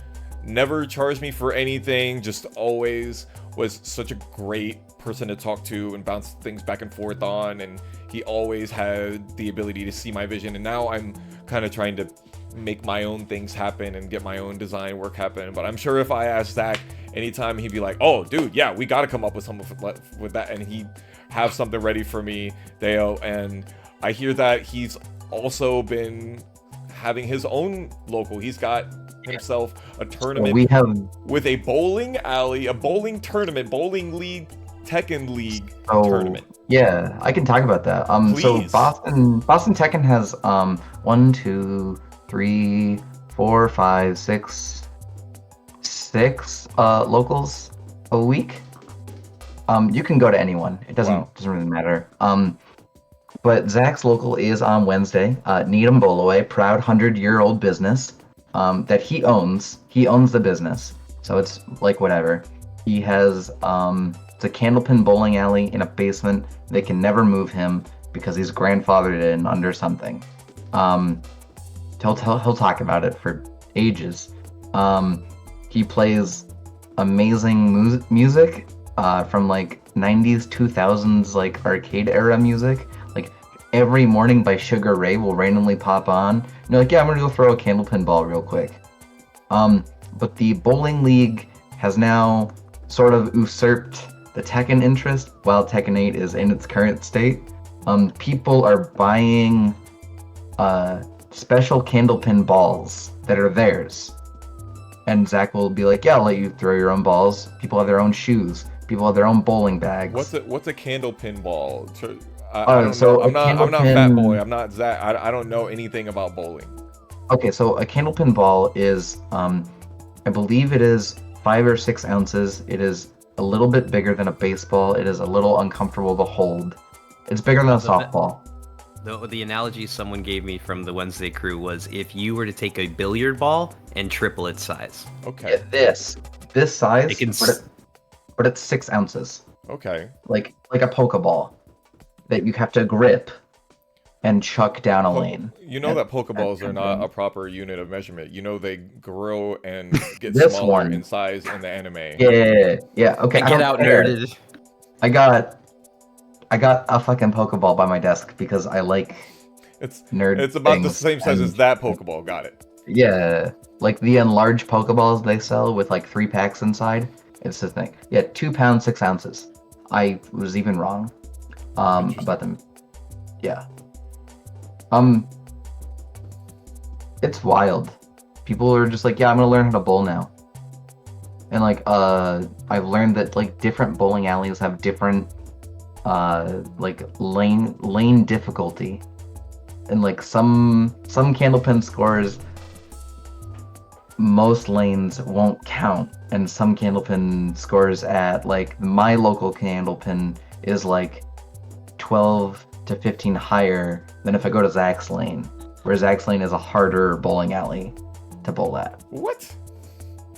never charged me for anything, just always was such a great person to talk to and bounce things back and forth on, and he always had the ability to see my vision. And now I'm kind of trying to make my own things happen and get my own design work happen. But I'm sure if I asked Zach anytime, he'd be like, oh dude, yeah, we got to come up with something with that, and he'd have something ready for me, Deo. And I hear that he's also been having his own local. He's got himself a tournament with a bowling alley, a bowling tournament, bowling league, Tekken League tournament. Yeah, I can talk about that. So Boston Tekken has 1, 2, 3, 4, 5, 6 locals a week. You can go to anyone. It doesn't really matter. But Zach's local is on Wednesday. Needham Bolaway, proud 100-year-old business that he owns. He owns the business, so it's like whatever. He has it's a candlepin bowling alley in a basement. They can never move him because he's grandfathered in under something. He'll talk about it for ages. He plays amazing music from like 90s, 2000s, like arcade era music. Like every morning by Sugar Ray will randomly pop on. And you're like, yeah, I'm gonna go throw a candlepin ball real quick. But the bowling league has now sort of usurped the Tekken interest while Tekken 8 is in its current state. People are buying special candlepin balls that are theirs. And Zach will be like, yeah, I'll let you throw your own balls. People have their own shoes. People have their own bowling bags. What's a candle pin ball? I don't know. I'm not Fat Boy. I'm not Zach. I don't know anything about bowling. Okay, so a candlepin ball is, I believe it is 5 or 6 ounces. It is a little bit bigger than a baseball. It is a little uncomfortable to hold. It's bigger than a softball. The analogy someone gave me from the Wednesday crew was if you were to take a billiard ball and triple its size. Okay. Yeah, this size, but it's 6 ounces. Okay. Like a Pokeball that you have to grip and chuck down a lane. You know that Pokeballs are not a proper unit of measurement. You know they grow and get smaller in size in the anime. Yeah. Okay. Get out, nerded. I got a fucking Pokeball by my desk because I like nerd. It's about the same size as that Pokeball. Got it. Yeah, like the enlarged Pokeballs they sell with like 3 packs inside. It's the thing. Yeah, 2 pounds 6 ounces. I was even wrong about them. Yeah. It's wild. People are just like, yeah, I'm gonna learn how to bowl now. And like, I've learned that like different bowling alleys have different like lane difficulty, and like some candlepin scores, most lanes won't count, and some candlepin scores at like my local candlepin is like 12 to 15 higher than if I go to Zach's lane, where Zach's lane is a harder bowling alley to bowl at. What?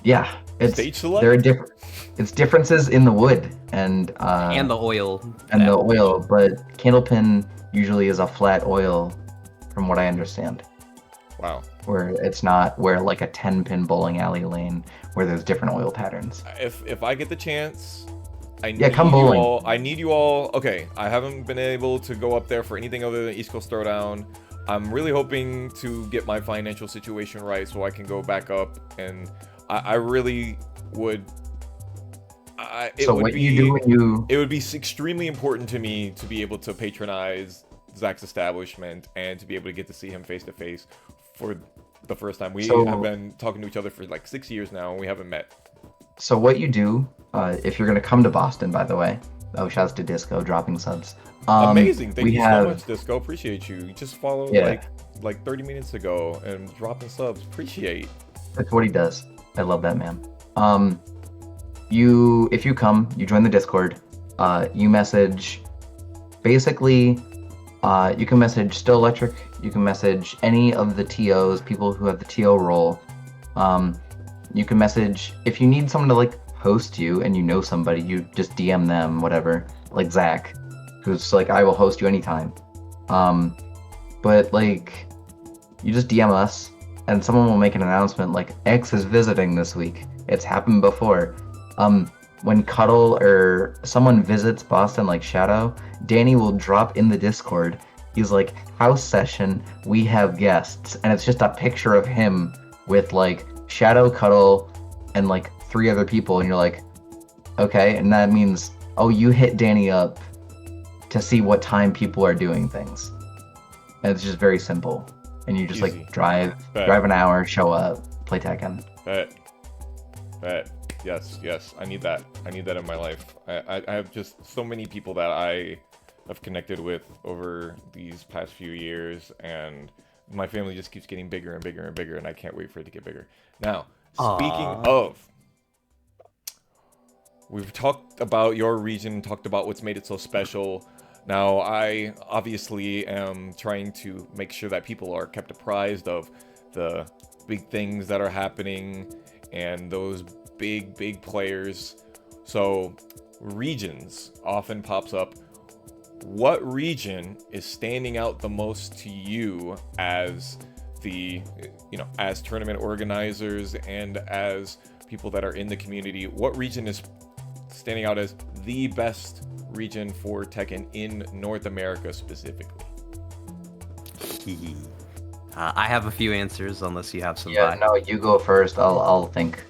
Yeah, it's stage select? There are different. It's differences in the wood and the oil. But candlepin usually is a flat oil, from what I understand. Wow. Where it's not where like a 10-pin bowling alley lane where there's different oil patterns. If I get the chance, come bowling. I need you all. Okay, I haven't been able to go up there for anything other than East Coast Throwdown. I'm really hoping to get my financial situation right so I can go back up, and I really would. It would be extremely important to me to be able to patronize Zach's establishment and to be able to get to see him face to face for the first time. We have been talking to each other for like 6 years now, and we haven't met. So what you do, if you're gonna come to Boston, by the way, shouts to Disco dropping subs. Amazing, thank you so much, Disco. Appreciate you. You just followed like 30 minutes ago and dropping subs. Appreciate. That's what he does. I love that man. If you come, you join the Discord, you message, basically, you can message StillElectric, you can message any of the TOs, people who have the TO role. You can message, if you need someone to like host you and you know somebody, you just DM them, whatever, like Zach, who's like, I will host you anytime. But like, you just DM us and someone will make an announcement like, X is visiting this week. It's happened before. When Cuddle or someone visits Boston, like Shadow, Danny will drop in the Discord. He's like, house session, we have guests. And it's just a picture of him with like Shadow, Cuddle, and like 3 other people. And you're like, okay. And that means, oh, you hit Danny up to see what time people are doing things. And it's just very simple. And you just like drive an hour, show up, play Tekken. Bet. Yes. I need that in my life. I have just so many people that I have connected with over these past few years, and my family just keeps getting bigger and bigger and bigger, and I can't wait for it to get bigger. Now, speaking of, we've talked about your region, talked about what's made it so special. Now, I obviously am trying to make sure that people are kept apprised of the big things that are happening and those big players. So regions often pops up. What region is standing out the most to you as the, as tournament organizers and as people that are in the community, what region is standing out as the best region for Tekken in North America specifically? I have a few answers, unless you have some. Yeah, no, you go first. I'll think.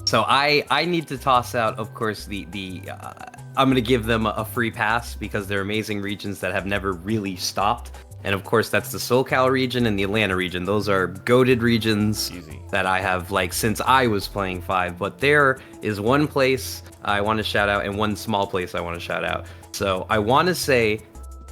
So I need to toss out, of course, I'm going to give them a free pass because they're amazing regions that have never really stopped. And of course, that's the SoCal region and the Atlanta region. Those are goated regions that I have since I was playing 5. But there is one place I want to shout out and one small place I want to shout out. So I want to say,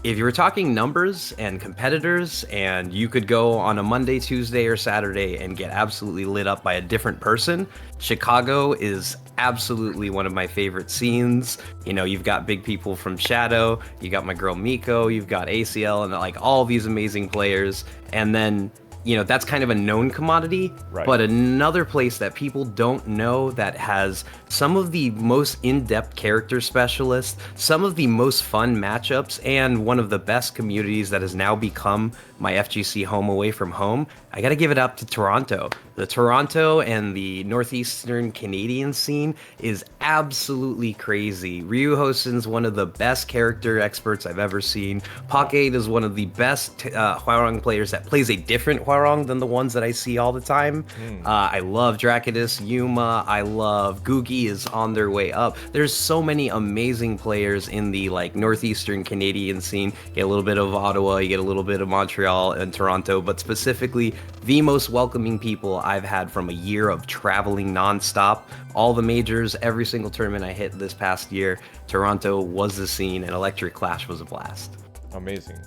if you were talking numbers and competitors, and you could go on a Monday, Tuesday, or Saturday and get absolutely lit up by a different person, Chicago is absolutely one of my favorite scenes. You've got big people from Shadow, you got my girl Miko, you've got ACL, and all these amazing players. And then, that's kind of a known commodity, right. But another place that people don't know that has some of the most in-depth character specialists, some of the most fun matchups, and one of the best communities that has now become my FGC home away from home, I gotta give it up to Toronto. The Toronto and the Northeastern Canadian scene is absolutely crazy. Ryu Hosen's one of the best character experts I've ever seen. Pocket is one of the best Hwarang players that plays a different Hwarang than the ones that I see all the time. I love Draconis, Yuma, I love Googie is on their way up. There's so many amazing players in the Northeastern Canadian scene. You get a little bit of Ottawa, you get a little bit of Montreal and Toronto, but specifically the most welcoming people I've had from a year of traveling nonstop. All the majors, every single tournament I hit this past year, Toronto was the scene, and Electric Clash was a blast. Amazing.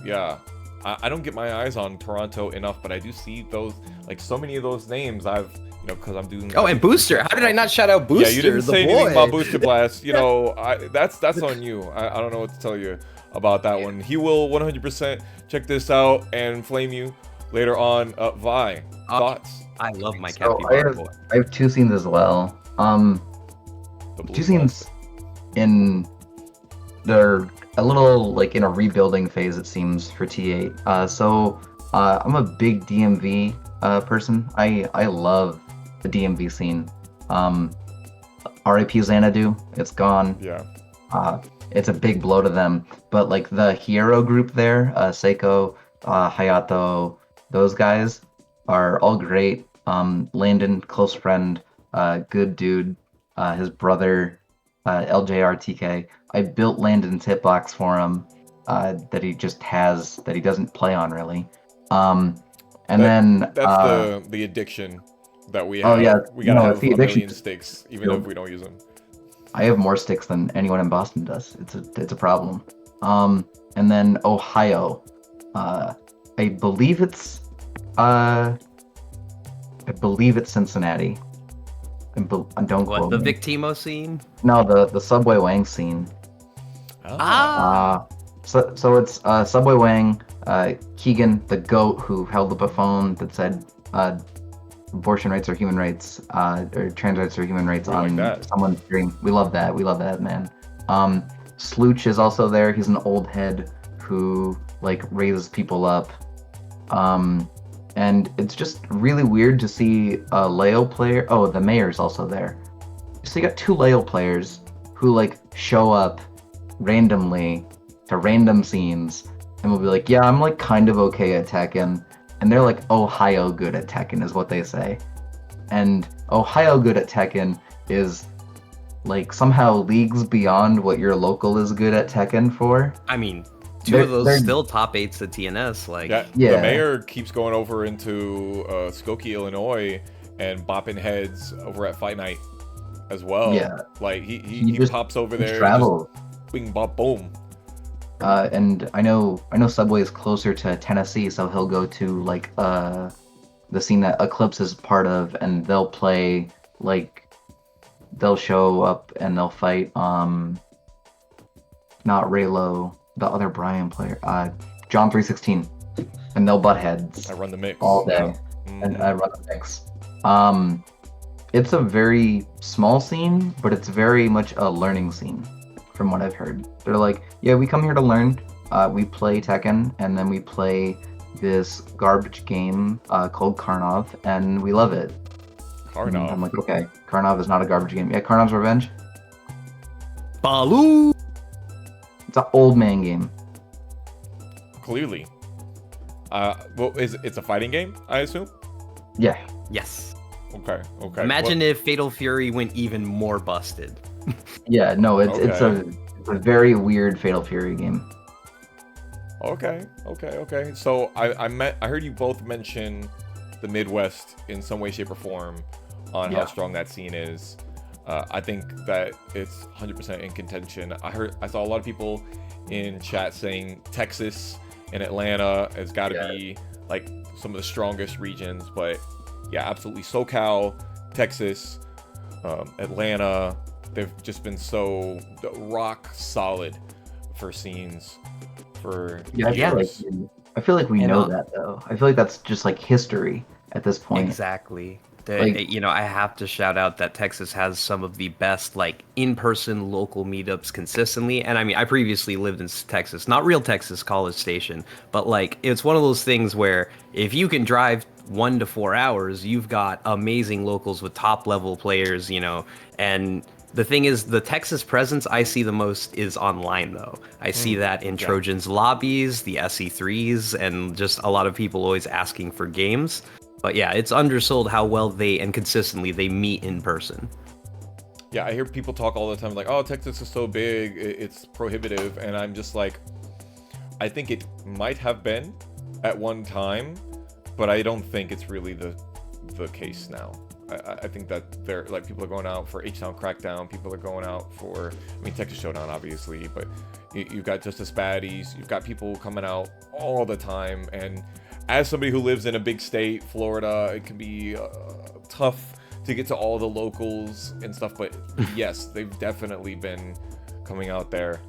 Yeah. I don't get my eyes on Toronto enough, but I do see those, so many of those names because I'm doing. Oh, and Booster! How did I not shout out Booster? Yeah, you didn't say anything about Booster Blast. That's on you. I don't know what to tell you about that one. He will 100% check this out and flame you later on. Vi, thoughts? I love my so Captain I have 2 scenes as well. 2 scenes they're a little in a rebuilding phase, it seems, for T8. So I'm a big DMV person. I love the DMV scene. RIP Xanadu, it's gone. Yeah. It's a big blow to them. But the hero group there, Seiko, Hayato, those guys are all great. Landon, close friend, good dude. His brother, LJRTK. I built Landon's hitbox for him that he just has, that he doesn't play on really. That's the addiction that we have. Oh yeah, we gotta have a million sticks, even if we don't use them. I have more sticks than anyone in Boston does. It's a problem. And then Ohio, I believe it's Cincinnati. Don't quote the me. Victimo scene? No, the Subway Wang scene. So it's Subway Wang, Keegan, the goat who held up a phone that said abortion rights are human rights, or trans rights are human rights on someone's stream. We love that. We love that, man. Slooch is also there. He's an old head who raises people up. And it's just really weird to see a Leo player. Oh, the mayor's also there. So you got 2 Leo players who show up randomly to random scenes and will be like, yeah, I'm kind of okay at Tekken. And they're Ohio good at Tekken is what they say. And Ohio good at Tekken is somehow leagues beyond what your local is good at Tekken for. I mean, 2 of those still top 8s at TNS. The mayor keeps going over into Skokie, Illinois, and bopping heads over at Fight Night as well. Yeah, he just pops over there, travel, bing bop boom. And I know Subway is closer to Tennessee, so he'll go to the scene that Eclipse is part of, and they'll play they'll show up and they'll fight not Raylo, the other Brian player, John 316, and they'll butt heads. I run the mix all day, and I run the mix. It's a very small scene, but it's very much a learning scene, from what I've heard. They're yeah, we come here to learn. We play Tekken, and then we play this garbage game called Karnov, and we love it. And I'm Karnov. like, okay, Karnov is not a garbage game. Yeah, Karnov's Revenge. Baloo. It's an old man game. Clearly. Well, it's a fighting game, I assume? Yeah. Yes. Okay. Imagine if Fatal Fury went even more busted. Yeah, no, it's Okay. it's a very weird Fatal Fury game. Okay. So I heard you both mention the Midwest in some way, shape, or form on how Yeah. strong that scene is. I think that it's 100% in contention. I saw a lot of people in chat saying Texas and Atlanta has got to be like some of the strongest regions, but yeah, absolutely. SoCal, Texas, Atlanta, they've just been so rock solid for scenes for years. I feel like we And, know that though. I feel like that's just like history at this point. Exactly. Like- You know, I have to shout out that Texas has some of the best like in-person local meetups consistently. And I mean, I previously lived in Texas, not real Texas, College Station, but like it's one of those things where if you can drive 1 to 4 hours, you've got amazing locals with top level players, you know. And the thing is, the Texas presence I see the most is online, though. I see that in Trojans lobbies, the SE3s, and just a lot of people always asking for games. But yeah, it's undersold how well they and consistently they meet in person. Yeah, I hear people talk all the time like, "Oh, Texas is so big, it's prohibitive," and I'm just like, I think it might have been at one time, but I don't think it's really the case now. I think that they're like people are going out for H-Town Crackdown, people are going out for, I mean, Texas Showdown obviously, but you've got Justice Baddies, you've got people coming out all the time, and as somebody who lives in a big state, Florida, it can be tough to get to all the locals and stuff, but yes, they've definitely been coming out there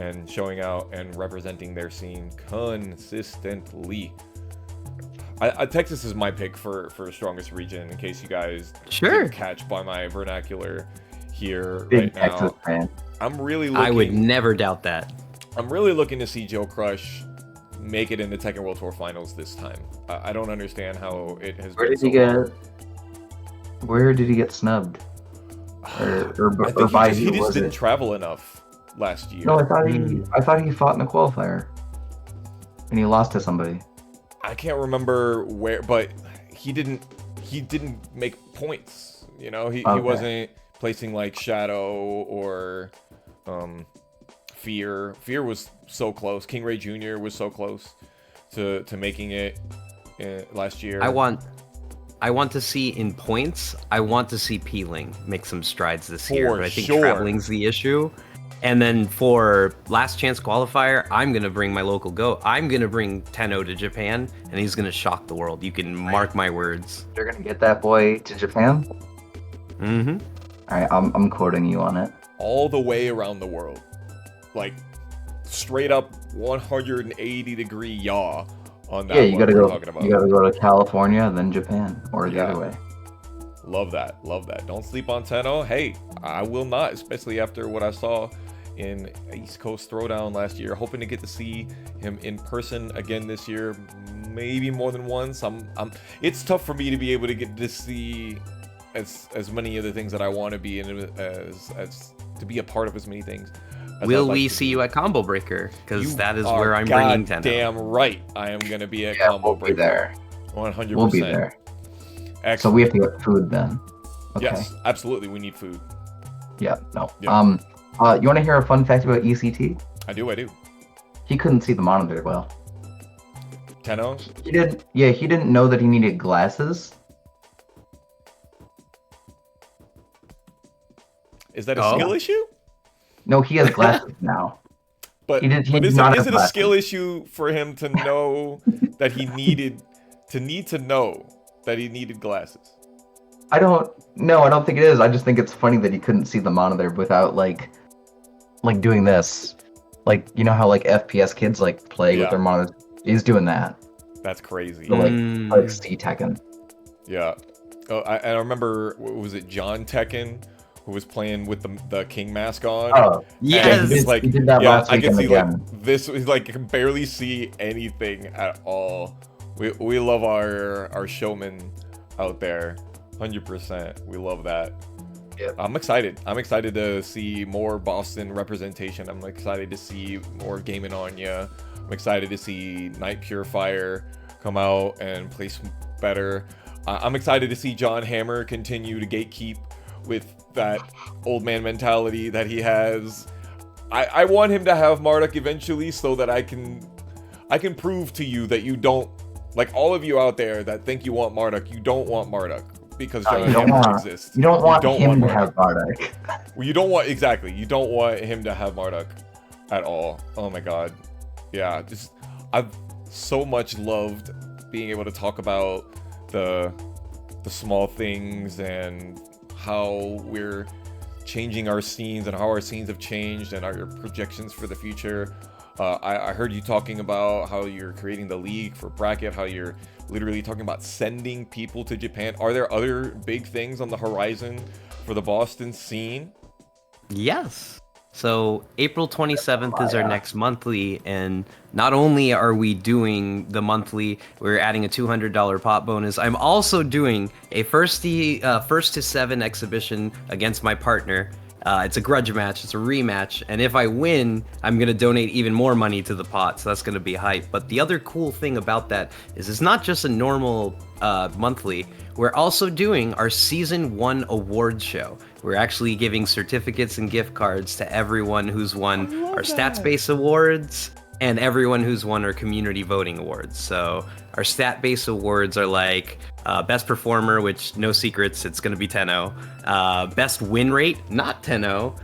and showing out and representing their scene consistently. Texas is my pick for strongest region, in case you guys didn't catch by my vernacular here Big right now. Texas fan. I'm really looking, I would never doubt that. I'm really looking to see Joe Crush make it in the Tekken World Tour Finals this time. I don't understand how it has Where been did he so get? Where did he get snubbed? I think by he who just was didn't it? travel enough last year. No, I thought he fought in a qualifier, and he lost to somebody. I can't remember where, but he didn't make points. You know, he wasn't placing like Shadow or Fear. Fear was so close. King Ray Jr. was so close to making it last year. I want to see in points. I want to see Peeling make some strides this year, but I think traveling's the issue. And then for last chance qualifier, I'm gonna bring my local goat. I'm gonna bring Tenno to Japan, and he's gonna shock the world. You can mark my words. You're gonna get that boy to Japan? Mm-hmm. All right, I'm quoting you on it. All the way around the world, like straight up 180-degree yaw on that. Yeah, you gotta go. Talking about. You gotta go to California, then Japan, or the other way. Love that. Don't sleep on Tenno. Hey, I will not, especially after what I saw in East Coast Throwdown last year. Hoping to get to see him in person again this year, maybe more than once. It's tough for me to be able to get to see as many of the things that I want to be in, as to be a part of as many things. Will we see you at Combo Breaker? Because that is where I'm bringing Tenno. Damn right, I am gonna be at we'll Combo Breaker. be there. 100%. We'll be there. Excellent. So we have to get food then. Okay. Yes, absolutely. We need food. Yeah. No. Yeah. You want to hear a fun fact about ECT? I do. He couldn't see the monitor well. Tenno? He did. Yeah, he didn't know that he needed glasses. Is that a skill issue? No, he has glasses now. But, he but did is not it have a skill issue for him to know that he needed to know that he needed glasses? I don't think it is. I just think it's funny that he couldn't see the monitor without like doing this. Like, you know how like FPS kids like play with their monitors? He's doing that. That's crazy. So, like see Tekken. Yeah. Oh, I remember, was it Jon Tekken who was playing with the king mask on. Oh, Yes! It's like, he did that yeah, last I can weekend see again. like this is like I can barely see anything at all. We love our showmen out there, 100%. We love that. Yep. I'm excited. I'm excited to see more Boston representation. I'm excited to see more Gamin On Ya. I'm excited to see Night Purifier come out and play better. I'm excited to see Jon Hammer continue to gatekeep with that old man mentality that he has. I want him to have Marduk eventually so that I can prove to you that you don't, like all of you out there that think you want Marduk, you don't want Marduk because Jon Hammer exists. You don't want him to Marduk. have Marduk. Well, you don't want, exactly, you don't want him to have Marduk at all. Oh my god. Yeah, just, I've so much loved being able to talk about the small things and how we're changing our scenes and how our scenes have changed and our projections for the future. I heard you talking about how you're creating the league for bracket, how you're literally talking about sending people to Japan. Are there other big things on the horizon for the Boston scene? Yes. So April 27th is our next monthly, and not only are we doing the monthly, we're adding a $200 pot bonus. I'm also doing a first to 7 exhibition against my partner. It's a grudge match, it's a rematch, and if I win, I'm gonna donate even more money to the pot, so that's gonna be hype. But the other cool thing about that is it's not just a normal monthly, we're also doing our Season 1 awards show. We're actually giving certificates and gift cards to everyone who's won our stats-based awards and everyone who's won our community voting awards. So our stat-based awards are like best performer, which no secrets, it's going to be 10-0. Best win rate, not 10-0.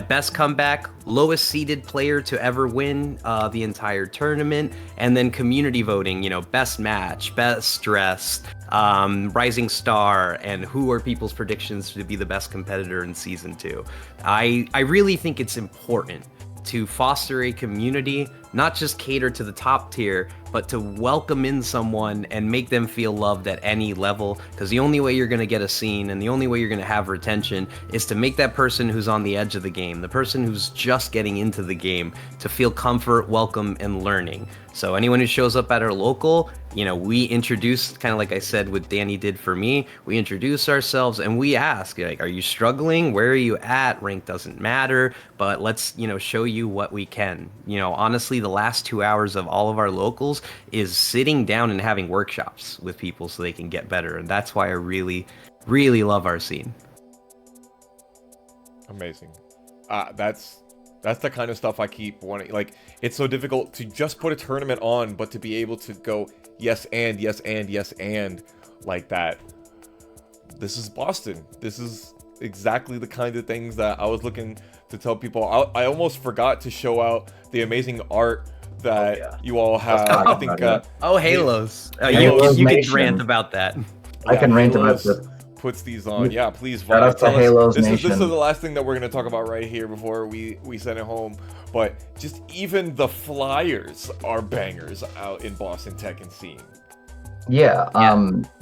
Best comeback, lowest seeded player to ever win the entire tournament, and then community voting, you know, best match, best dressed, rising star, and who are people's predictions to be the best competitor in season 2. I really think it's important to foster a community, not just cater to the top tier, but to welcome in someone and make them feel loved at any level. Because the only way you're going to get a scene and the only way you're going to have retention is to make that person who's on the edge of the game, the person who's just getting into the game, to feel comfort, welcome, and learning. So anyone who shows up at our local, you know, we introduce, kind of like I said what Danny did for me, we introduce ourselves and we ask, like, are you struggling? Where are you at? Rank doesn't matter, but let's, you know, show you what we can. You know, honestly, the last 2 hours of all of our locals is sitting down and having workshops with people so they can get better. And that's why I really, really love our scene. Amazing. That's the kind of stuff I keep wanting. Like, it's so difficult to just put a tournament on, but to be able to go yes and yes and yes and like that. This is Boston. This is exactly the kind of things that I was looking to tell people. I almost forgot to show out the amazing art that you all have. I think. Halos. Halos you can Nation. rant about that. I can rant about Halos this. Puts these on. Yeah, please. Shout out to Tell us- Halos this Nation. is the last thing that we're gonna talk about right here before we send it home. But just even the flyers are bangers out in Boston Tekken scene. Yeah.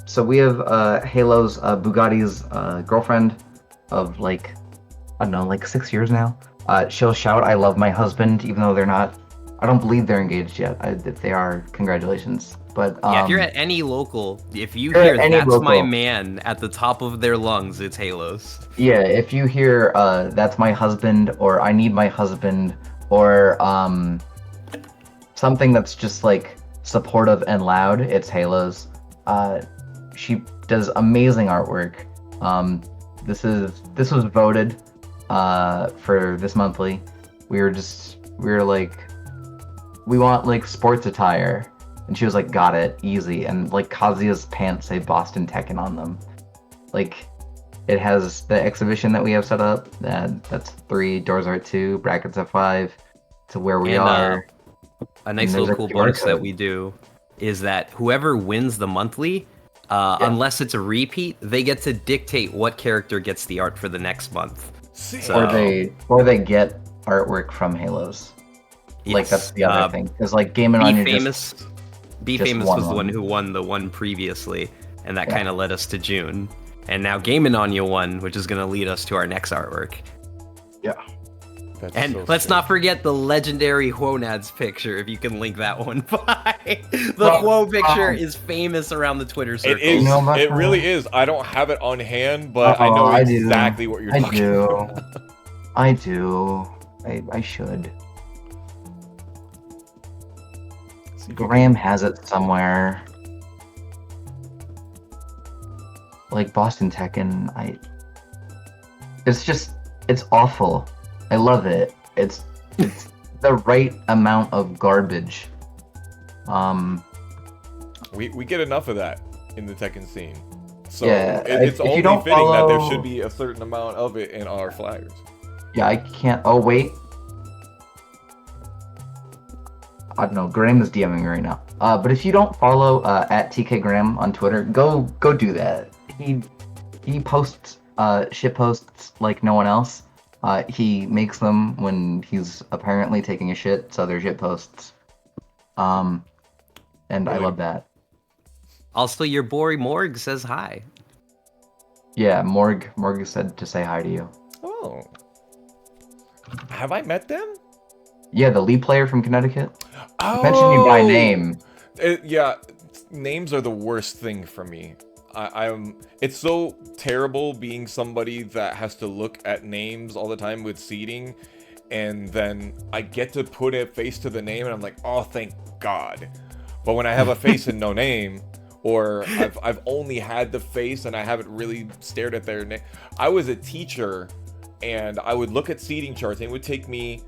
So we have Halo's Bugatti's girlfriend of like, I don't know, like 6 years now. She'll shout, "I love my husband," even though they're not. I don't believe they're engaged yet. If they are, congratulations. But Yeah, if you're at any local, if you you're hear at any "That's my local- man" at the top of their lungs, it's Halos. yeah, if you hear "That's my husband" or "I need my husband" or something that's just like supportive and loud, it's Halos. She does amazing artwork. This was voted for this monthly. We were like, we want like sports attire, and she was like, got it, easy. And like Kazuya's pants say Boston Tekken on them. Like, it has the exhibition that we have set up. That's 3, doors are at 2, brackets at 5. To where we are. A nice And there's little a cool QR bonus that code. we do is that whoever wins the monthly, unless it's a repeat, they get to dictate what character gets the art for the next month. So- Or they get artwork from Halos. Like, Yes, that's the other thing. Because like Gamin On Ya just Be just Famous won was the one. one who won the one previously, and that Yeah. kind of led us to June. And now Gamin On Ya won, which is going to lead us to our next artwork. Yeah. That's And so let's sick. not forget the legendary Huonads picture, if you can link that one by. The Well, Huo picture is famous around the Twitter circle. It is. You know about It that? really is. I don't have it on hand, but I Oh, know I do. exactly what you're I talking do. about. I do. I should. See if you Graham has it somewhere. Like Boston Tekken, it's awful. I love it. It's the right amount of garbage. We get enough of that in the Tekken scene. So Yeah, it's if you only don't fitting that there follow- should be a certain amount of it in our flaggers. Yeah, I can't. Oh wait. I don't know. Graham is DMing me right now. But if you don't follow at TK Graham on Twitter, go do that. He posts shit posts like no one else. He makes them when he's apparently taking a shit, so they're shit posts. And I Really? love that. Also, your boy Morg says hi. Yeah, Morg said to say hi to you. Oh. Have I met them? Yeah, the lead player from Connecticut. Oh. Mentioned you by name. Yeah, names are the worst thing for me. It's so terrible being somebody that has to look at names all the time with seeding, and then I get to put a face to the name, and I'm like, oh, thank God. But when I have a face and no name, or I've only had the face and I haven't really stared at their name. I was a teacher, and I would look at seeding charts, and it would take me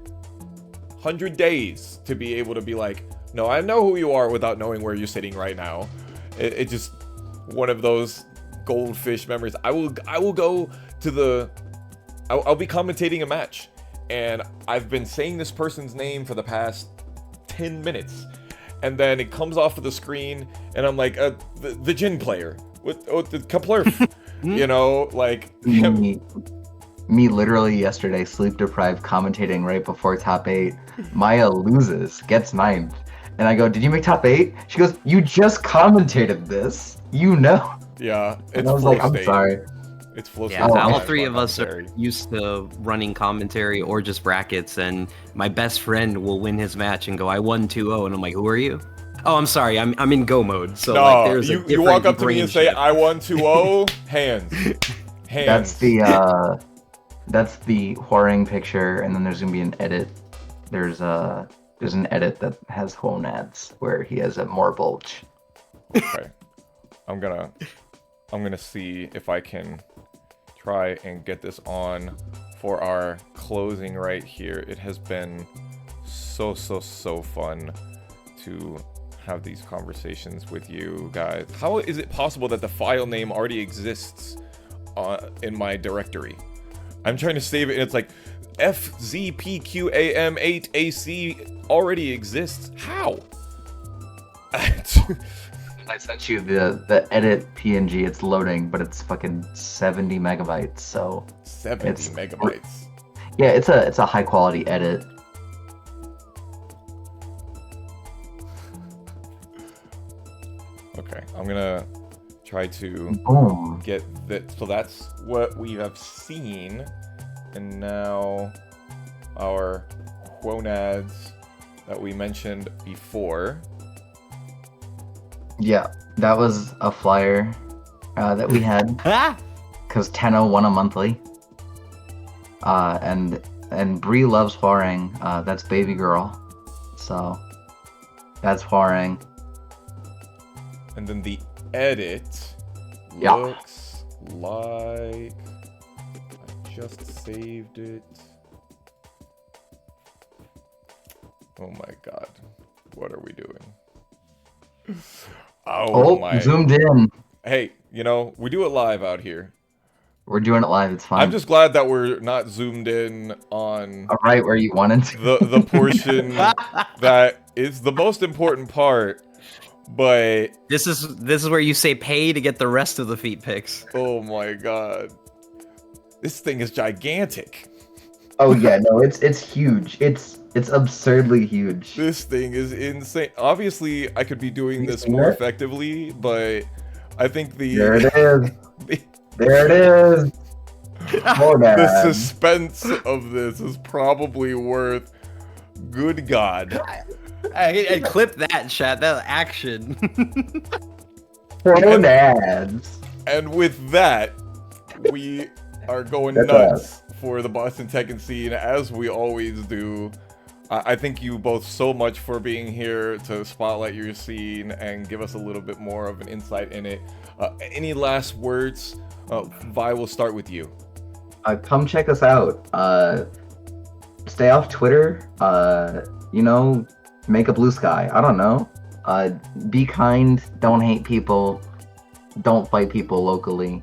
100 days to be able to be like, no, I know who you are without knowing where you're sitting right now. It just one of those goldfish memories. I will go to I'll be commentating a match, and I've been saying this person's name for the past 10 minutes, and then it comes off of the screen, and I'm like, the Jin player with the Kaplurf, you know, like Me literally yesterday, sleep deprived, commentating right before top 8. Maya loses, gets ninth. And I go, did you make top 8? She goes, you just commentated this. You know. yeah, it's And I was flow like, I'm state. sorry. It's flow Yeah, state. Oh, all man. three of us are Commentary. used to running commentary or just brackets, and my best friend will win his match and go, I won 2-0, and I'm like, who are you? Oh, I'm sorry, I'm in go mode. So No, like, there's you walk up to me and say, I won 2-0, hands. Hands. That's the whoring picture, and then there's gonna be an edit. There's an edit that has Huonads where he has a more bulge. Okay. I'm gonna see if I can try and get this on for our closing right here. It has been so fun to have these conversations with you guys. How is it possible that the file name already exists in my directory? I'm trying to save it, and it's like FZPQAM8AC already exists. How? I sent you the edit PNG. It's loading, but it's fucking 70 megabytes. So 70 It's- megabytes. yeah, it's a high quality edit. Okay, I'm gonna try to Boom. get that. So that's what we have seen, and now our Huonads that we mentioned before. Yeah, that was a flyer that we had Ah! because Tenno won a monthly. And Bree loves Hwaring. That's baby girl. So that's Hwaring. And then the edit Yeah. looks like I just saved it. Oh my god. What are we doing? Oh, my. Zoomed in. Hey, you know, we do it live out here. We're doing it live. It's fine. I'm just glad that we're not zoomed in on right where you wanted to. the portion that is the most important part, but This is where you say pay to get the rest of the feet pics. oh my god. This thing is gigantic. Oh yeah, no, it's huge. It's absurdly huge. This thing is insane. Obviously, I could be doing You this seen more it? effectively, but I think There it is. There it is. Oh, The man. suspense of this is probably worth. Good God. I clip that, chat. That action. Dads. And with that, we are going That's nuts for the Boston Tekken scene, as we always do. I thank you both so much for being here to spotlight your scene and give us a little bit more of an insight in it. Any last words? Vi, we'll start with you. Come check us out. Stay off Twitter. Make a blue sky. I don't know. Be kind. Don't hate people. Don't fight people locally.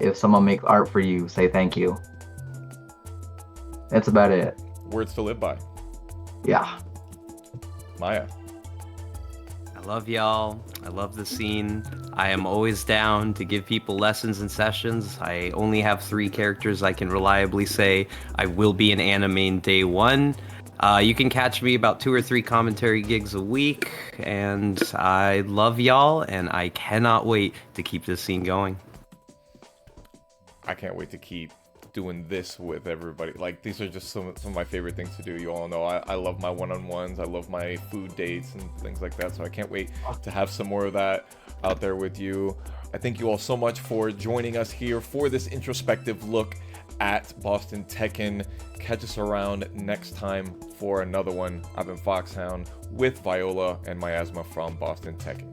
If someone makes art for you, say thank you. That's about it. Words to live by. Yeah. Maya. I love y'all. I love the scene. I am always down to give people lessons and sessions. I only have 3 characters I can reliably say I will be an anime day 1. You can catch me about 2 or 3 commentary gigs a week, and I love y'all, and I cannot wait to keep this scene going. I can't wait to keep doing this with everybody. Like, these are just some of my favorite things to do. You all know I love my one-on-ones. I love my food dates and things like that. So I can't wait to have some more of that out there with you. I thank you all so much for joining us here for this introspective look at Boston Tekken. Catch us around next time for another one. I've been Foxhound with Viola and Mayasma from Boston Tekken.